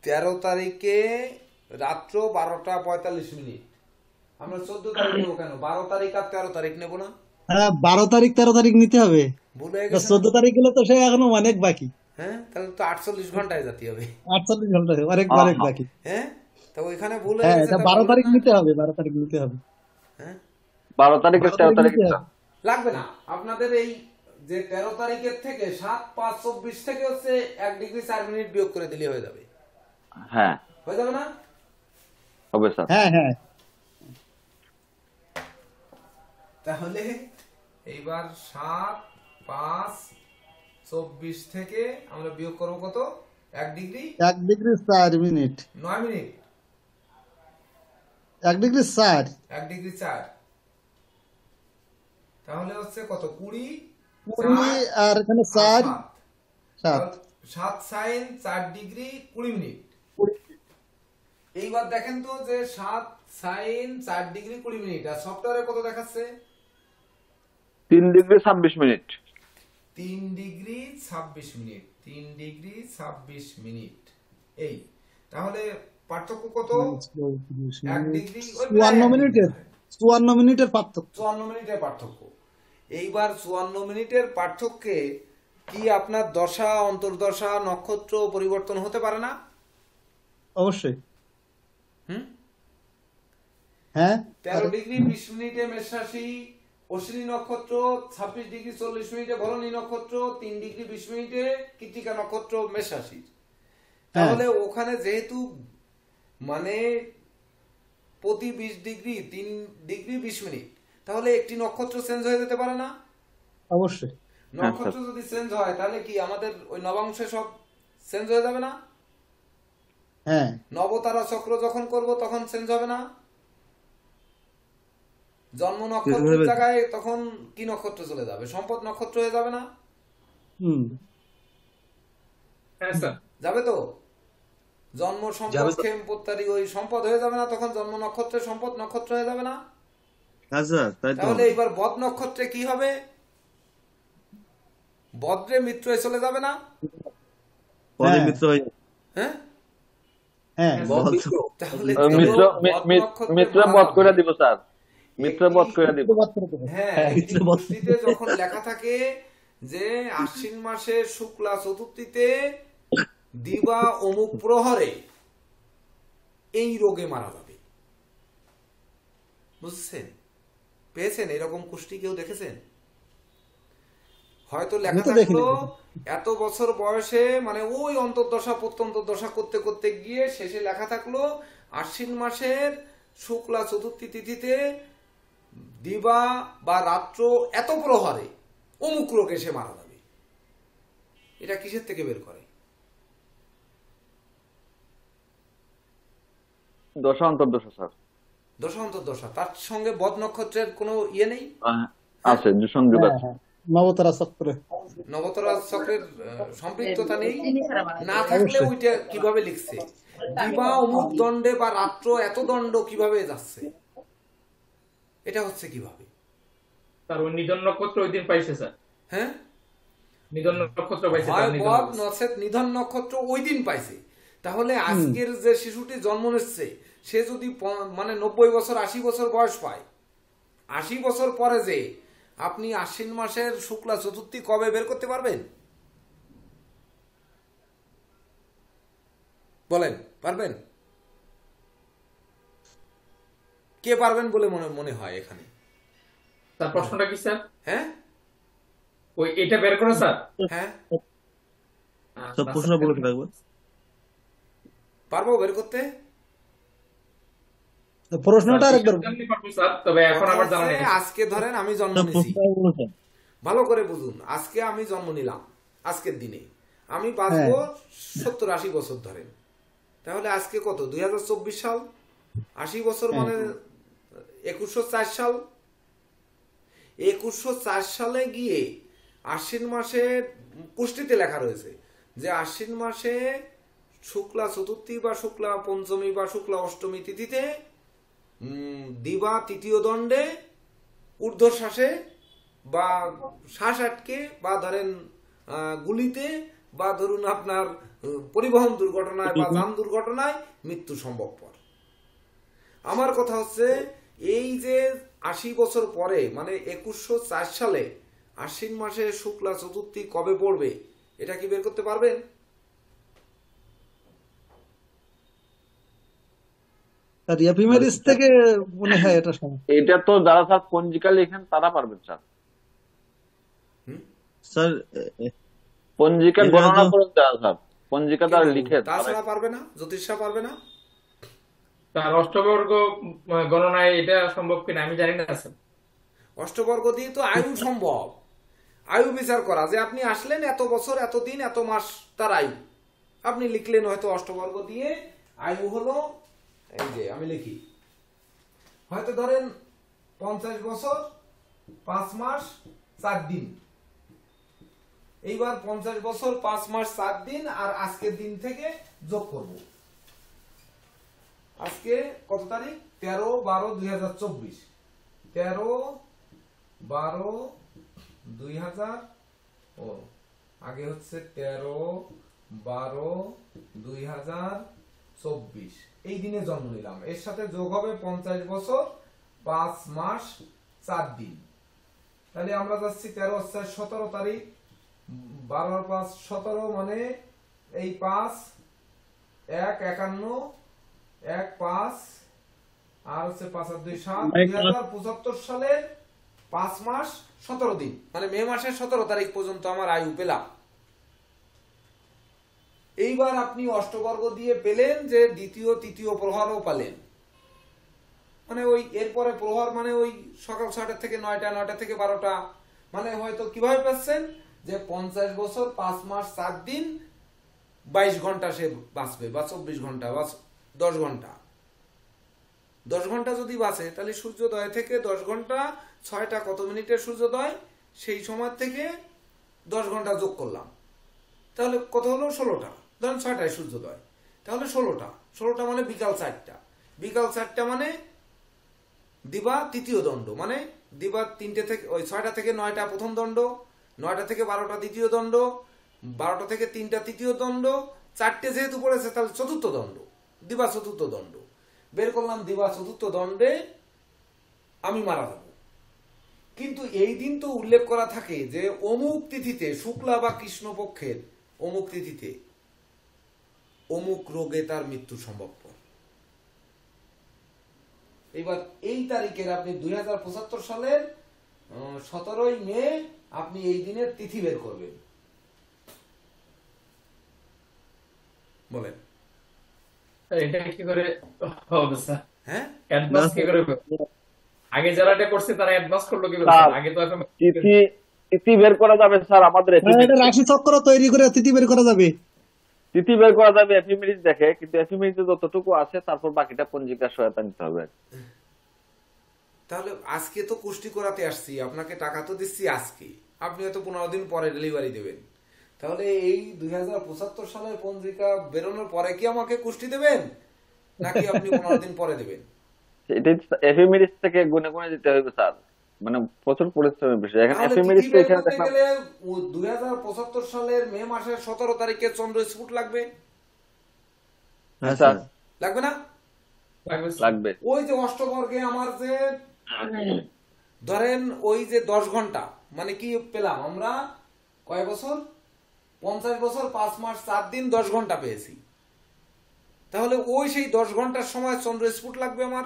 তেরো তারিখে রাত্র 12:45 মিনিট। আমরা 14 তারিখ নেবো কেন? 12 তারিখ আর 13 তারিখ নেবো না? হ্যাঁ 12 তারিখ 13 তারিখ নিতে হবে। ভুল হয়ে গেছে না? 14 তারিখ গেলে তো সে এখনো অনেক বাকি। হ্যাঁ, তাহলে তো 48 ঘন্টায় যেতে হবে। 48 ঘন্টা অনেক অনেক বাকি। হ্যাঁ, তো ওইখানে ভুল হয়ে হ্যাঁ গেছে। এটা তা 12 বলবেন তারিখ না? নিতে হবে, 12 তারিখ নিতে হবে। হ্যাঁ, 12 তারিখ আর 13 তারিখ নিতে হবে। লাগবে না আপনাদের এই যে 13 তারিখের থেকে 7, 5, 24 থেকে হচ্ছে 1 ডিগ্রি 4 মিনিট বিয়োগ করে দিলে হয়ে যাবে। হ্যাঁ হয়ে যাবে না? হবে স্যার। হ্যাঁ হ্যাঁ। তাহলে এইবার 7, 5, 24 থেকে আমরা বিয়োগ করবো কত? 1 degree 1 degree 4 minute. 9 minute. 1 degree 4। 1 degree 4, তাহলে হচ্ছে কত? 20, 20 আর এখানে 4 7। 7 সাইন 4 ডিগ্রি 20 মিনিট। এইবার দেখেন তো যে 7 সাইন 4 ডিগ্রি 20 মিনিট আর সফটওয়্যারে কত দেখাচ্ছে? 3 degree 26 minute. 3 degree 26 minute. 3 degree 26 minute. এই তাহলে পার্থক্য কত? 1 ডিগ্রি 54 মিনিটের 54 মিনিটের পার্থক্য। 54 মিনিটের পার্থক্য। এইবার 54 মিনিটের পার্থক্যে কি আপনার দশা, অন্তর্দশা, নক্ষত্র পরিবর্তন হতে পারে না? অবশ্যই। হুম, হ্যাঁ 13 ডিগ্রি 20 মিনিটে মেষ রাশি অশ্বিনী নক্ষত্র, 26 ডিগ্রি 40 মিনিটে ভরণী নক্ষত্র, 3 ডিগ্রি 20 মিনিটে কৃত্তিকা নক্ষত্র মেষ রাশি। তাহলে ওখানে যেহেতু মানে প্রতি 20 ডিগ্রি 3 ডিগ্রি 20 মিনিট, তাহলে একটি নক্ষত্র চেঞ্জ হয়ে যেতে পারে না? অবশ্যই। নক্ষত্র যদি চেঞ্জ হয় তাহলে কি আমাদের ওই নবাংশে সব চেঞ্জ হয়ে যাবে না? হ্যাঁ নবতারা চক্র যখন করব তখন চেঞ্জ হবে না? জন্ম নক্ষত্রের জায়গায় তখন কি নক্ষত্র চলে যাবে? সম্পদ নক্ষত্র হয়ে যাবে না? হুম হ্যাঁ স্যার। যাবে তো? জন্ম সম্পদ খেমপত্তারি ওই সম্পদ হয়ে যাবে না, তখন জন্ম নক্ষত্রের সম্পদ নক্ষত্র হয়ে যাবে না? হ্যাঁ স্যার, তাই তো। তাহলে এবার বদ নক্ষত্রে কি হবে? বদ্রে মিত্রে চলে যাবে না? পদে মিত্র হয়ে যাবে। হ্যাঁ, হ্যাঁ তাহলে মিত্র বধ করে দিব স্যার, মিত্র বধ করে দিব। হ্যাঁ, কুষ্টিতে যখন লেখা থাকে যে আশ্বিন মাসের শুক্লা চতুর্থীতে দিবা অমুক প্রহরে এই রোগে মারা যাবে, বুঝছেন? পেয়েছেন এরকম কুষ্টি? কেউ দেখেছেন? হয়তো লেখা থাকলো এত বছর বয়সে, মানে ওই অন্তর্দশা প্রত্যন্তর্দশা করতে করতে গিয়ে শেষে লেখা থাকলো আশ্বিন মাসের শুক্লা চতুর্থী তিথিতে দিবা বা রাত্র এত প্রহরে অমুক রোগে সে মারা যাবে। এটা কিসের থেকে বের করে? দশা অন্তর্দশা স্যার, দশা অন্তর্দশা। তার সঙ্গে বদ নক্ষত্রের কোনো ইয়ে নেই? আছে, সংযোগ আছে। নবতারা চক্রে নবতরা চক্রের সম্পৃক্ততা নেই। না থাকলে ওইটা কিভাবে লিখছে? দিবা অমুক দণ্ডে বা রাত্র এত দণ্ড কিভাবে যাচ্ছে? এটা হচ্ছে কিভাবে? তার ওই নিধন নক্ষত্র ওই দিন পাইছে স্যার। হ্যাঁ, নিধন নক্ষত্র পাইছে, হয় তার নিধন বদ হয়েছে। নচেত নিধন নক্ষত্র ওই দিন পাইছে। তাহলে আজকের যে শিশুটি জন্ম নিচ্ছে সে যদি মানে 90 বছর 80 বছর বয়স পায়, 80 বছর পরে যে আপনি আশ্বিন মাসের শুক্লা চতুর্থী কবে বের করতে পারবেন? বলেন, পারবেন? কে পারবেন বলে মনে হয় এখানে? তার প্রশ্নটা কি স্যার? হ্যাঁ, ওই এটা বের করে স্যার? হ্যাঁ, সব প্রশ্ন বলে থাকবে, পারবো বের করতে। প্রশ্নটা আরেকবার জানতে পারবো স্যার, তবে এখন আমার জানা নেই। আজকে ধরেন আমি জন্ম সব নিছি, প্রশ্ন বলেছেন। ভালো করে বুঝুন। আজকে আমি জন্ম নিলাম, আজকের দিনে আমি বাঁচবো 70-80 বছর ধরেন। তাহলে আজকে কত? 2024 সাল। 80 বছর মানে 2104 সাল। 2104 সালে গিয়ে আশ্বিন মাসে কুষ্টিতে লেখা রয়েছে যে আশ্বিন মাসে শুক্লা চতুর্থী বা শুক্লা পঞ্চমী বা শুক্লা অষ্টমী তিথিতে দিবা তৃতীয় দণ্ডে ঊর্ধ্বশ্বাসে বা শ্বাস আটকে বা ধরেন গুলিতে বা ধরুন আপনার পরিবহন দুর্ঘটনায় বা যান দুর্ঘটনায় মৃত্যু সম্ভবপর। আমার কথা হচ্ছে এই যে 80 বছর পরে মানে 2104 সালে আশ্বিন মাসে শুক্লা চতুর্থী কবে পড়বে এটা কি বের করতে পারবেন? থেকে মনে হয় এটা এটা তো যারা স্যার পঞ্জিকা লেখেন তারা পারবেন স্যার। স্যার পঞ্জিকা গণনা করে দেওয়া স্যার, পঞ্জিকা তারা লিখে। তাছাড়া পারবে না? জ্যোতিষা পারবে না? তার অষ্টবর্গ গণনায় এটা সম্ভব কিনা আমি জানি না স্যার। অষ্টবর্গ দিয়ে তো আয়ু সম্ভব, আয়ু বিচার করা যে আপনি আসলেন এত বছর এত দিন এত মাস তার আয়ু আপনি লিখলেন হয়তো অষ্টবর্গ দিয়ে আয়ু হলো, এই যে আমি লিখি হয়তো ধরেন 50 বছর 5 মাস 4 দিন। এইবার 50 বছর 5 মাস 4 দিন আর আজকের দিন থেকে যোগ করব। আজকে কত তারিখ? 13/12/2024। 13/12/2000 ও আগে হচ্ছে 13/12/2024 এই দিনে জন্ম নিলাম। এর সাথে যোগ হবে 50 বছর 5 মাস 4 দিন। তাহলে আমরা যাচ্ছি 13/17 তারিখ। 12/5 17 মানে এই 5 1 51 1 5 আর হচ্ছে 5 আর 2 7 2075 সালের 5 মাস 17 দিন মানে মে মাসের 17 তারিখ পর্যন্ত আমার আয়ু পেলাম। এইবার আপনি অষ্টবর্গ দিয়ে পেলেন যে দ্বিতীয় তৃতীয় প্রহরও পেলেন, মানে ওই এরপরে প্রহর মানে ওই সকাল 6টা থেকে 9টা 9টা থেকে 12টা, মানে হয়তো কিভাবে পাচ্ছেন যে 50 বছর 5 মাস 4 দিন 22 ঘন্টা সে বাঁচবে বা 24 ঘন্টা বা 10 ঘন্টা। 10 ঘন্টা যদি বাঁচে তাহলে সূর্যোদয় থেকে 10 ঘন্টা 6টা কত মিনিটের সূর্যোদয় সেই সময় থেকে 10 ঘন্টা যোগ করলাম, তাহলে কত হলো? 16টা। ধরেন 6টায় সূর্যোদয়, তাহলে 16টা মানে বিকাল 4টা, বিকাল 4টা মানে দিবা তৃতীয় দণ্ড, মানে দিবা 3টে থেকে ওই 6টা থেকে 9টা প্রথম দণ্ড, 9টা থেকে 12টা দ্বিতীয় দণ্ড, 12টা থেকে 3টা তৃতীয় দণ্ড, 4টে যেহেতু পড়েছে তাহলে চতুর্থ দণ্ড, দিবা চতুর্থ দণ্ড বের করলাম। দিবা চতুর্থ দণ্ডে আমি মারা যাব। কিন্তু এই দিন তো উল্লেখ করা থাকে যে অমুক তিথিতে, শুক্লা বা কৃষ্ণপক্ষের অমুক তিথিতে অমুক রোগে তার মৃত্যু সম্ভবপর। এবার এই তারিখের আপনি 2075 সালের 17ই মে আপনি এই দিনের তিথি বের করবেন, বলেন। এটা কি করে হবে স্যার? হ্যাঁ, অ্যাডভান্স কি করে হবে? আগে যারা এটা করছে তারা অ্যাডভান্স করলো কি করে স্যার, স্যার? আগে তো এখন তিথি তিথি বের করা যাবে স্যার, আমাদের হ্যাঁ, এটা রাশি চক্র তৈরি করে তিথি বের করা যাবে। তিথি বের করা যাবে এফিমেরিজ দেখে, কিন্তু এফিমেরিজে যতটুকু আছে তারপর বাকিটা পঞ্জিকার সহায়তা নিতে হবে। তাহলে আজকে তো কুষ্টি করাতে আসছি, আপনাকে টাকা তো দিচ্ছি আজকে, আপনি হয়তো 15 দিন পরে ডেলিভারি দেবেন। তাহলে এই 2075 সালের পঞ্জিকা বেরোনোর পরে কি আমাকে কুষ্টি দেবেন, নাকি আপনি 15 দিন পরে দেবেন? এটাই এফিমেরিজ থেকে গুনে গুনে দিতে হবে স্যার, মানে প্রচুর পরিশ্রমের বিষয়। এখন তাহলে এফিমেরিজ তিথি তো বের এখানে করতে দেখলাম গেলে 2075 সালের মে মাসের 17 তারিখে চন্দ্র স্ফুট লাগবে, হ্যাঁ স্যার স্যার। লাগবে না? লাগবে স্যার। লাগবে। ওই যে অষ্টবর্গে আমার যে ধরেন ওই যে 10 ঘন্টা, মানে কি পেলাম আমরা, কয় বছর, 50 বছর 5 মাস 4 দিন 10 ঘন্টা পেয়েছি। তাহলে ওই সেই 10 ঘন্টার সময় চন্দ্র স্ফুট লাগবে আমার,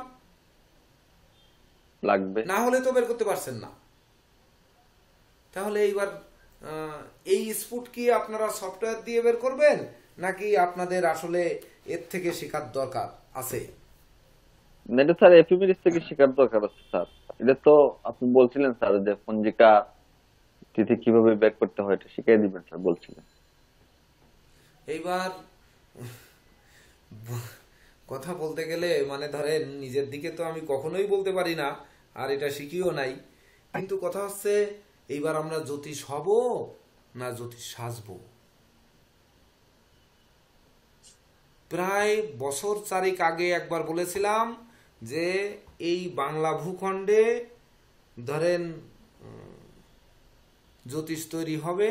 লাগবে। না হলে তো বের করতে পারছেন না। তাহলে এইবার এই স্ফুট কি আপনারা সফটওয়্যার দিয়ে বের করবেন, নাকি আপনাদের আসলে এর থেকে শেখার দরকার আছে? এটা স্যার এফিমেরিজ থেকে শেখার দরকার আছে স্যার। এটা তো আপনি বলছিলেন স্যার যে পঞ্জিকা তিথি কিভাবে বের করতে হয় এটা শিখিয়ে দিবেন স্যার বলছিলেন। এইবার কথা বলতে গেলে মানে ধরেন নিজের দিকে তো আমি কখনোই বলতে পারি না, আর এটা শিখিও নাই। কিন্তু কথা হচ্ছে এইবার আমরা জ্যোতিষ হব না জ্যোতিষ সাজবো। প্রায় বছর 4 আগে একবার বলেছিলাম যে এই বাংলা ভূখণ্ডে ধরেন জ্যোতিষ তৈরি হবে,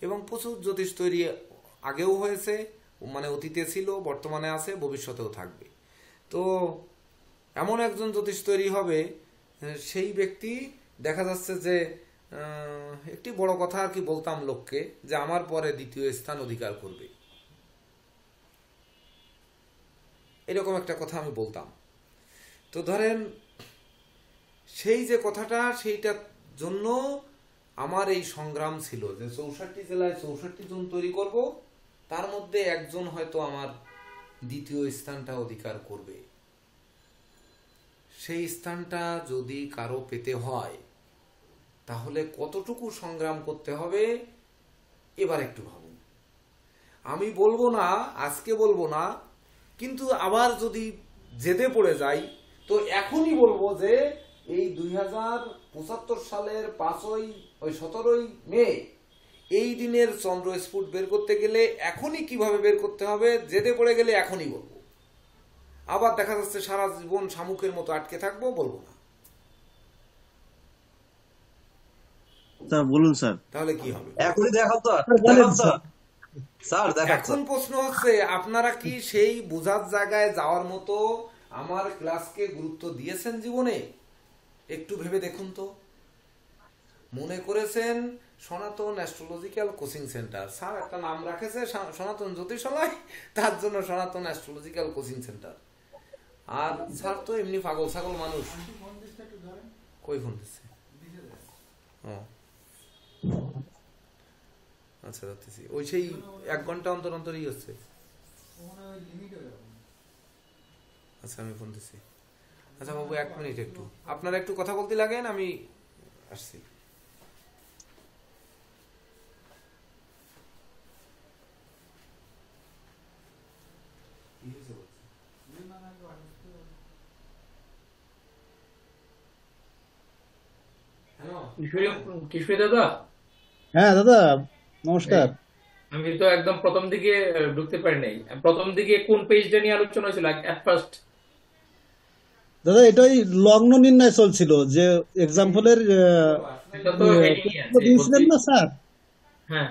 এবং প্রচুর জ্যোতিষ তৈরি আগেও হয়েছে, মানে অতীতে ছিল, বর্তমানে আছে, ভবিষ্যতেও থাকবে। তো এমন একজন জ্যোতিষ তৈরি হবে, সেই ব্যক্তি দেখা যাচ্ছে যে একটি বড় কথা আর কি বলতাম লোককে, যে আমার পরে দ্বিতীয় স্থান অধিকার করবে, এরকম একটা কথা আমি বলতাম। তো ধরেন সেই যে কথাটা, সেইটার জন্য আমার এই সংগ্রাম ছিল যে 64 জেলায় 64 জন তৈরি করব, তার মধ্যে একজন হয়তো আমার দ্বিতীয় স্থানটা অধিকার করবে। সেই স্থানটা যদি কারো পেতে হয় তাহলে কতটুকু সংগ্রাম করতে হবে এবার একটু ভাবুন। আমি বলবো না, আজকে বলবো না, কিন্তু আবার যদি জেদে পড়ে যাই তো এখনই বলবো যে এই 2075 সালের 17ই মে এই দিনের চন্দ্র স্ফুট বের করতে গেলে এখনই কিভাবে বের করতে হবে, জেদে পড়ে গেলে এখনই বলবো। আবার দেখা যাচ্ছে সারা জীবন শামুকের মতো আটকে থাকবো, বলবো না। স্যার বলুন স্যার। তাহলে কি হবে? এখনই দেখান তো, বলেন দেখান তো স্যার। স্যার, দেখান এখন প্রশ্ন হচ্ছে আপনারা কি সেই বোঝার জায়গায় যাওয়ার মতো আমার ক্লাসকে গুরুত্ব দিয়েছেন জীবনে? একটু ভেবে দেখুন তো। মনে করেছেন সনাতন অ্যাস্ট্রোলজিক্যাল কোচিং সেন্টার, স্যার একটা নাম রাখেছে সনাতন জ্যোতিষালয়, তার জন্য সনাতন অ্যাস্ট্রোলজিক্যাল কোচিং সেন্টার। আর স্যার তো এমনি পাগল ছাগল মানুষ। কই ফোন দিচ্ছে? ও আচ্ছা, যাচ্ছি। ওই সেই 1 ঘন্টা অন্তর অন্তরই হচ্ছে। আচ্ছা, আমি ফোন দিচ্ছি। আচ্ছা বাবু, 1 মিনিট, একটু আপনারা একটু কথা বলতে লাগেন, আমি আসছি। কিশোরী দাদা, হ্যাঁ দাদা, নমস্কার। আমি তো একদম প্রথম দিকে ঢুকতে পারি নাই। প্রথম দিকে কোন পেজটা নিয়ে আলোচনা হয়েছিল এট ফার্স্ট? দাদা এটা ওই লগ্ন নির্ণয় চলছিল, যে এক্সাম্পলের এটা তো হেডিং আছে বলছি। দিয়েছিলেন না স্যার? হ্যাঁ,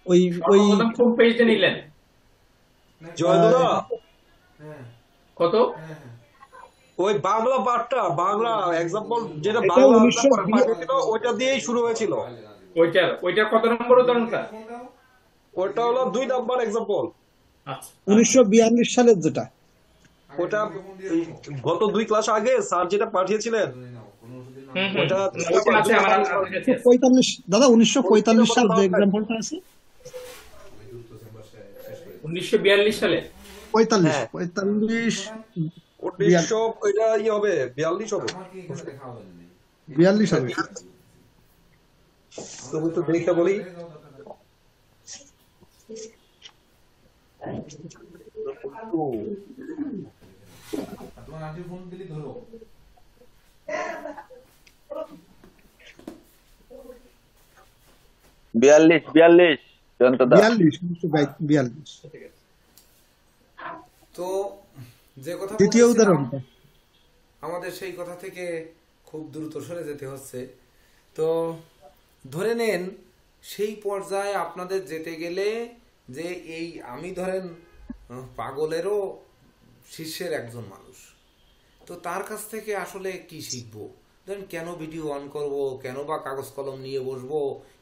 ওই ওই সর্বপ্রথম কোন পেজটা নিলেন? জয়দুলা, কত? ওই বাংলা পার্টটা, বাংলা এক্সাম্পল যেটা এটা বাংলা 1920 পাঠিয়েছিল ওইটা দিয়েই শুরু হয়েছিল। ওইটার কত নম্বর উদাহরণটা? ওটা হলো 2 নাম্বার এক্সাম্পল। আচ্ছা, 1942 সালের যেটা। ওটা এই গত 2 ক্লাস আগে স্যার যেটা পাঠিয়েছিলেন ওটা ওইটা আছে আমার কাছে আছে। 45 দাদা 1945 সাল যে এক্সাম্পলটা আছে, 1942 সালে। 45 হ্যাঁ। 45 1900 ওইটা হবে 42 হবে। 42 হবে। তুমি তো দেখে বলি। তোমার আন্টি ফোন দিলি ধরো। 42 জয়ন্তদা। 42 তো যে কথা দ্বিতীয় বলছিলাম, উদাহরণটা আমাদের সেই কথা থেকে খুব দ্রুত সরে যেতে হচ্ছে। তো ধরে নেন সেই পর্যায়ে আপনাদের যেতে গেলে যে এই আমি ধরেন পাগলেরও শীর্ষের একজন মানুষ, তো তার কাছ থেকে আসলে কি শিখবো? ধরেন কেন ভিডিও অন করব, কেন বা কাগজ কলম নিয়ে বসবো,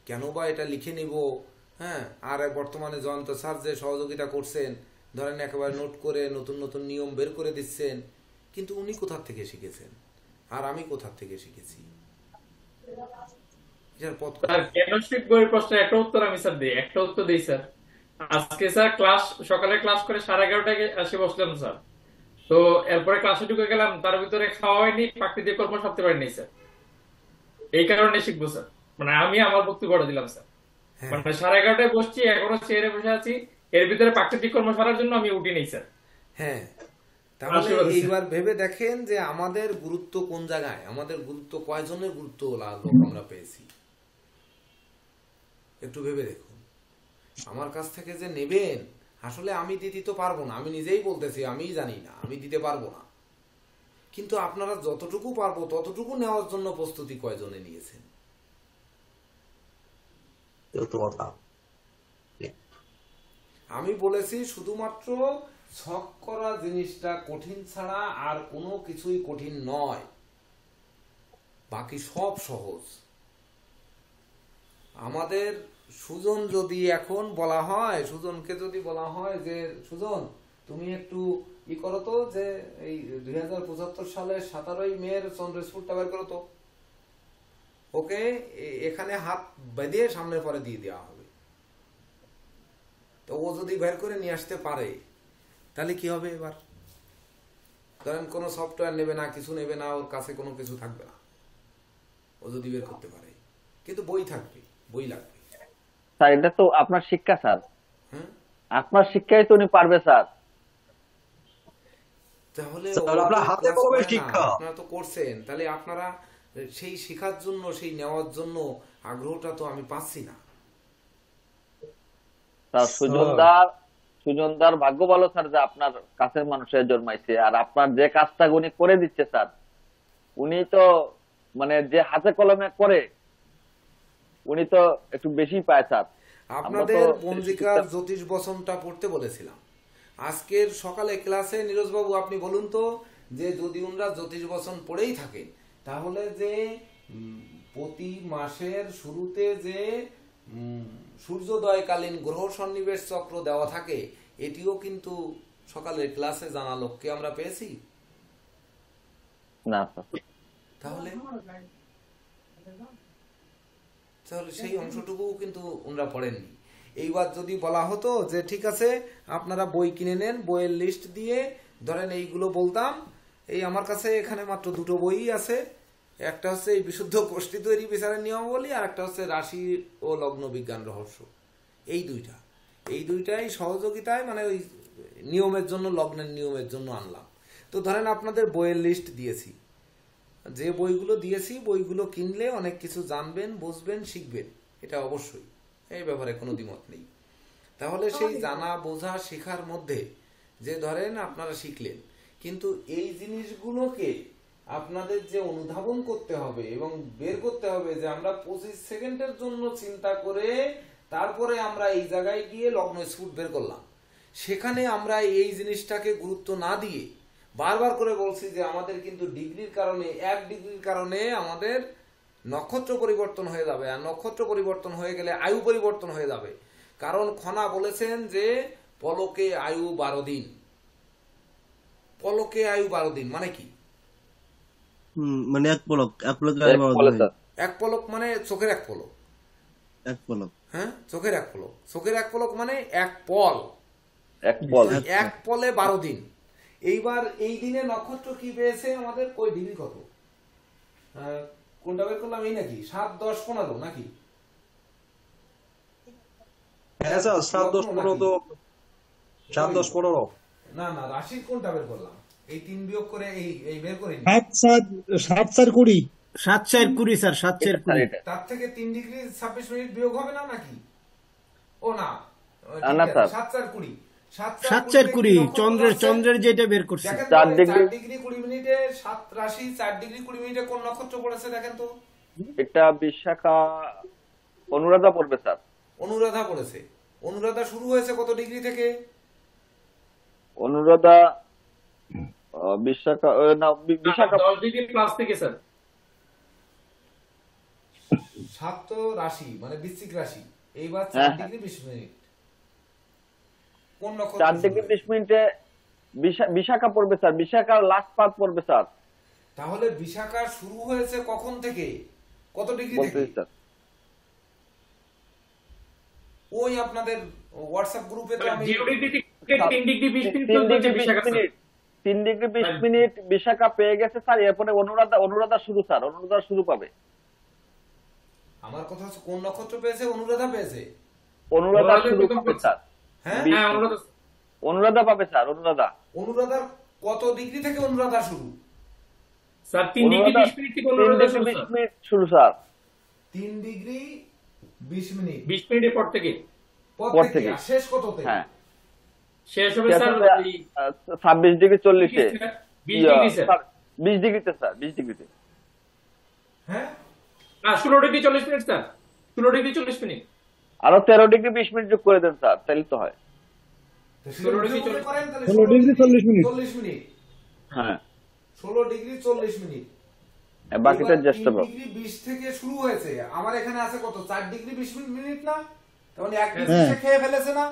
কেন বা এটা লিখে নিব, হ্যাঁ। আর বর্তমানে জয়ন্ত স্যার যে সহযোগিতা করছেন, ধরেন একেবারে নোট করে নতুন নতুন নিয়ম বের করে দিচ্ছেন, কিন্তু উনি কোথা থেকে শিখেছেন আর আমি কোথা থেকে শিখেছি? এটার পথ স্যার কেন শিখবো এই প্রশ্নের একটা উত্তর আমি স্যার দিই, একটা উত্তর দিই স্যার। আজকে স্যার সকালে ক্লাস করে 11:30টায় এসে বসলাম স্যার। তো এরপরে ক্লাসে ঢুকে গেলাম, তার ভিতরে খাওয়া হয়নি, প্রাকৃতিক কর্ম সারতে পারিনি স্যার। এই কারণে শিখবো স্যার, মানে আমি আমার বক্তব্যটা দিলাম স্যার। মানে 11:30টায় বসছি, এখনো চেয়ারে বসে আছি, এর ভিতরে প্রাকৃতিক কর্ম সারার জন্য আমি উঠি নেই স্যার। হ্যাঁ, তাহলে আশীর্বাদ আছে। এইবার ভেবে দেখেন যে আমাদের গুরুত্ব কোন জায়গায়, আমাদের গুরুত্ব কয়জনের গুরুত্ব লোক আমরা পেয়েছি, একটু ভেবে দেখুন। আমার কাছ থেকে যে নেবেন, আসলে আমি দিতে তো পারবো না, আমি নিজেই বলতেছি আমিই জানি না, আমি দিতে পারবো না। কিন্তু আপনারা যতটুকু পারবো ততটুকু নেওয়ার জন্য প্রস্তুতি কয়জনে নিয়েছেন? আমি বলেছি শুধুমাত্র ছক করা জিনিসটা কঠিন ছাড়া আর কোনো কিছুই কঠিন নয়, বাকি সব সহজ। আমাদের সুজন যদি এখন বলা হয়, সুজনকে যদি বলা হয় যে সুজন তুমি একটু ই করো তো, যে এই 2075 সালের 17ই মের চন্দ্রস্ফুটটা বের করো তো, ওকে এখানে হাত বেঁধে সামনে পরে দিয়ে দেওয়া হবে। তো ও যদি বের করে নিয়ে আসতে পারে তাহলে কি হবে? এবার ধরেন কোনো সফটওয়্যার নেবে না, কিছু নেবে না, ওর কাছে কোনো কিছু থাকবে না, ও যদি বের করতে পারে। কিন্তু বই থাকবে, বই লাগবে। স্যার এটা তো আপনার শিক্ষা স্যার, হ্যাঁ, আপনার শিক্ষাই তো উনি পারবে স্যার। তাহলে স্যার, আপনার হাতে কলমে শিক্ষা। আপনারা তো করছেন, তাহলে আপনারা সেই শেখার জন্য, সেই নেওয়ার জন্য আগ্রহটা তো আমি পাচ্ছি না। স্যার সুজনদার ভাগ্য ভালো স্যার যে আপনার কাছের মানুষের জন্মাইছে, আর আপনার যে কাজটা উনি করে দিচ্ছে স্যার, উনি তো মানে যে হাতে কলমে করে উনি তো একটু বেশি পায় স্যার। আপনাদের পঞ্জিকার জ্যোতিষ বচনটা পড়তে বলেছিলাম আজকের সকালে ক্লাসে। নীরজ বাবু আপনি বলুন তো, যে যদি ওনারা জ্যোতিষ বচন পড়েই থাকেন, তাহলে যে প্রতি মাসের শুরুতে যে সূর্যোদয়কালীন গ্রহ সন্নিবেশ চক্র দেওয়া থাকে, এটিও কিন্তু সকালের ক্লাসে জানা লোককে আমরা পেয়েছি না স্যার। তাহলে সেই অংশটুকু কিন্তু ওনারা পড়েননি। এইবার যদি বলা হতো যে ঠিক আছে আপনারা বই কিনে নেন, বইয়ের লিস্ট দিয়ে ধরেন এইগুলো বলতাম, এই আমার কাছে এখানে মাত্র 2টো বই আছে, একটা হচ্ছে এই বিশুদ্ধ কোষ্ঠী তৈরি বিচারের নিয়মাবলী, আর একটা হচ্ছে রাশি ও লগ্ন বিজ্ঞান রহস্য। এই দুইটাই সহযোগিতায় মানে ওই নিয়মের জন্য, লগ্নের নিয়মের জন্য আনলাম। তো ধরেন আপনাদের বইয়ের লিস্ট দিয়েছি, যে বইগুলো দিয়েছি বইগুলো কিনলে অনেক কিছু জানবেন, বুঝবেন, শিখবেন, এটা অবশ্যই, এই ব্যাপারে কোনো দ্বিমত নেই। তাহলে সেই জানা বোঝা শেখার মধ্যে যে ধরেন আপনারা শিখলেন, কিন্তু এই জিনিসগুলোকে আপনাদের যে অনুধাবন করতে হবে এবং বের করতে হবে যে আমরা 25 সেকেন্ডের জন্য চিন্তা করে তারপরে আমরা এই জায়গায় গিয়ে লগ্ন স্ফুট বের করলাম, সেখানে আমরা এই জিনিসটাকে গুরুত্ব না দিয়ে বারবার করে বলছি যে আমাদের কিন্তু ডিগ্রির কারণে 1 ডিগ্রির কারণে আমাদের নক্ষত্র পরিবর্তন হয়ে যাবে, আর নক্ষত্র পরিবর্তন হয়ে গেলে আয়ু পরিবর্তন হয়ে যাবে। কারণ খনা বলেছেন যে পলকে আয়ু 12 দিন। পলকে আয়ু 12 দিন মানে কি? মানে এক পলক এক বলে স্যার। এক পলক মানে চোখের এক পলক। এক পলক, হ্যাঁ, চোখের এক পলক। চোখের এক পলক মানে এক পল। এক বল। এক পলে 12 দিন। এইবার এই দিনে নক্ষত্র কি পেয়েছে আমাদের? কই ডিগ্রি কত? কোনটা বের করলাম? এই নাকি 7, 10, 15 নাকি? হ্যাঁ স্যার, 7, 10, 15 তো 7, 10, 15। না না, রাশির কোনটা বের করলাম? এই 3 বিয়োগ করে এই বের করিনি। 7 4 20 7 4 20 স্যার, 7 4 20। তার থেকে 3 ডিগ্রি 26 মিনিট বিয়োগ হবে না নাকি? ও না, না স্যার। 7 4 20। 7 4 20 চন্দ্রের যেটা বের করছে। দেখেন 4 4 ডিগ্রি। ডিগ্রি 20 মিনিটে 7 রাশি 4 ডিগ্রি 20 মিনিটে কোন নক্ষত্র পড়েছে দেখেন তো? এটা বিশাখা অনুরাধা পড়বে স্যার। অনুরাধা পড়েছে। অনুরাধা শুরু হয়েছে কত ডিগ্রি থেকে? অনুরাধা বিশাখা না বিশাখা 10 ডিগ্রি প্লাস থেকে স্যার। 7 তো রাশি মানে বৃশ্চিক রাশি। এইবার 4 হ্যাঁ। ডিগ্রি 20 মিনিট কোন নক্ষত্র? 4 ডিগ্রি 20 মিনিটে বিশাখা পড়বে স্যার। বিশাখার লাস্ট পার্ট পড়বে স্যার। তাহলে বিশাখা শুরু হয়েছে কখন থেকে? কত ডিগ্রি বলতে থেকে? স্যার ওই আপনাদের হোয়াটসঅ্যাপ গ্রুপে তো আমি 0 ডিগ্রি থেকে 3 ডিগ্রি 20 মিনিট 3 পর্যন্ত degree 20 Vishakha sir. Minute 3 degree 20 minute Vishakha পেয়ে গেছে স্যার। এরপরে অনুরাধা শুরু স্যার। অনুরাধা শুরু পাবে। আমার কথা হচ্ছে কোন নক্ষত্র পেয়েছে? অনুরাধা পেয়েছে। অনুরাধা শুরু প্রথম পাবে স্যার। হ্যাঁ, হ্যাঁ অনুরাধা। অনুরাধা পাবে স্যার। অনুরাধা অনুরাধার কত ডিগ্রি থেকে অনুরাধা শুরু? স্যার 3 ডিগ্রি 20 মিনিট থেকে অনুরাধা শুরু 20 স্যার। মিনিট শুরু স্যার। 3 ডিগ্রি 20 মিনিট 20 মিনিটের পর থেকে পর পর থেকে। থেকে। আর শেষ কততে? হ্যাঁ, শেষ হবে শেষ স্যার হবে, 26 ডিগ্রি 40-এ। 20 degree sir. 20 ডিগ্রিতে স্যার। 20 ডিগ্রিতে। হ্যাঁ, না 16 degree 40 minute sir. 16 degree 40 minute. আরো 13 ডিগ্রি 20 মিনিট যোগ করে দেন স্যার, তাহলে তো হয়। তো সেটা ডিগ্রি বিয়োগ করে 40 করেন তাহলে 16 ডিগ্রি 40 মিনিট। 40 মিনিট। হ্যাঁ, 16 ডিগ্রি 40 মিনিট। বাকিটা এবার জ্যেষ্ঠ 3 ভাব। ডিগ্রি 20 থেকে শুরু হয়েছে। আমার এখানে আছে কত? 4 ডিগ্রি 20 মিনিট না? তার মানে 1 ডিগ্রি হ্যাঁ। সে খেয়ে ফেলেছে না?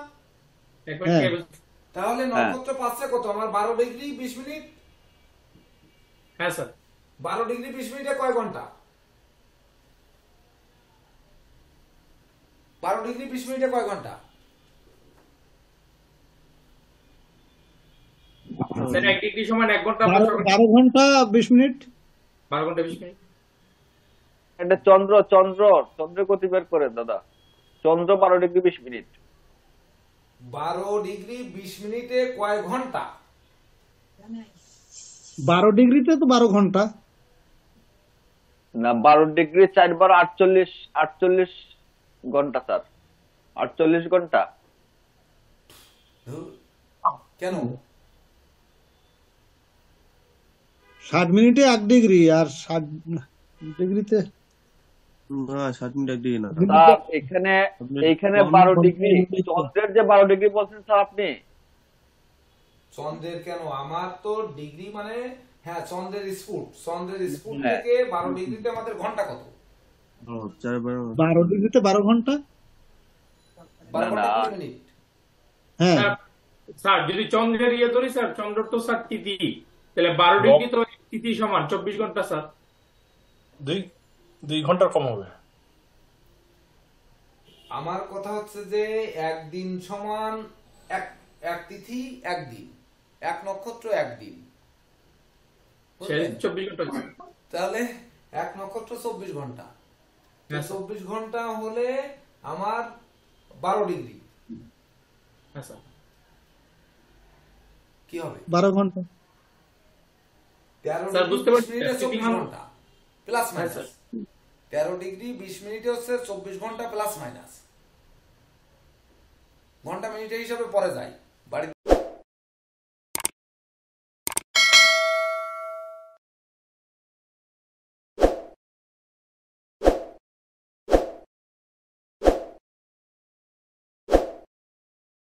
একবার হ্যাঁ। খেয়ে বলছি। তাহলে নক্ষত্র পাচ্ছে কত? আমার 12 ডিগ্রি 20 মিনিট। হ্যাঁ স্যার। 12 ডিগ্রি 20 মিনিটে কয় ঘন্টা? 12 ডিগ্রি 20 মিনিটে কয় ঘন্টা? স্যার 1 ডিগ্রি সমান 1 ঘন্টা 12 ঘন্টা 20 মিনিট। 12 ঘন্টা 20 মিনিট। এটা চন্দ্রের গতি বের করে দাদা। চন্দ্র 12 ডিগ্রি 20 মিনিট। 12 ডিগ্রি 20 মিনিটে কয় ঘন্টা? 12 ডিগ্রিতে তো 12 ঘন্টা। না 12 ডিগ্রি 4 বার 48 ঘন্টা স্যার। 48 ঘন্টা। ধুর, কেন? 60 মিনিটে 1 ডিগ্রি আর 60 ডিগ্রিতে না 7 মিনিট 1 ডিগ্রি না। স্যার এইখানে 12 ডিগ্রি। চন্দ্রের যে 12 ডিগ্রি বলছেন স্যার আপনি। চন্দ্রের কেন? আমার তো ডিগ্রি মানে হ্যাঁ চন্দ্রের স্ফুট হ্যাঁ। থেকে 12 ডিগ্রিতে আমাদের ঘন্টা কত? 12 ডিগ্রিতে 12 ঘন্টা। 12 ঘন্টা না। 20 মিনিট। হ্যাঁ, স্যার যদি চন্দ্রের ইয়ে ধরি স্যার, চন্দ্র তো স্যার তিথি, তাহলে 12 ডিগ্রি তো তিথি সমান 24 ঘন্টা স্যার। 2 ঘন্টার কম হবে। আমার কথা হচ্ছে যে একদিন সমান এক তিথি একদিন, এক নক্ষত্র একদিন, সে 24 ঘন্টা হচ্ছে। তাহলে এক নক্ষত্র 24 ঘন্টা। 24 ঘন্টা হলে আমার 12 ডিগ্রি হ্যাঁ স্যার। কি হবে? 12 ঘন্টা। 13 স্যার, ডিগ্রি বুঝতে 20 পারছি। মিনিটে 24 ঘন্টা প্লাস হ্যাঁ, মাইনাস। স্যার। 13 ডিগ্রি 20 মিনিটে হচ্ছে 24 ঘন্টা প্লাস মাইনাস। ঘন্টা মিনিটের হিসাবে পরে যায় বাড়িতে।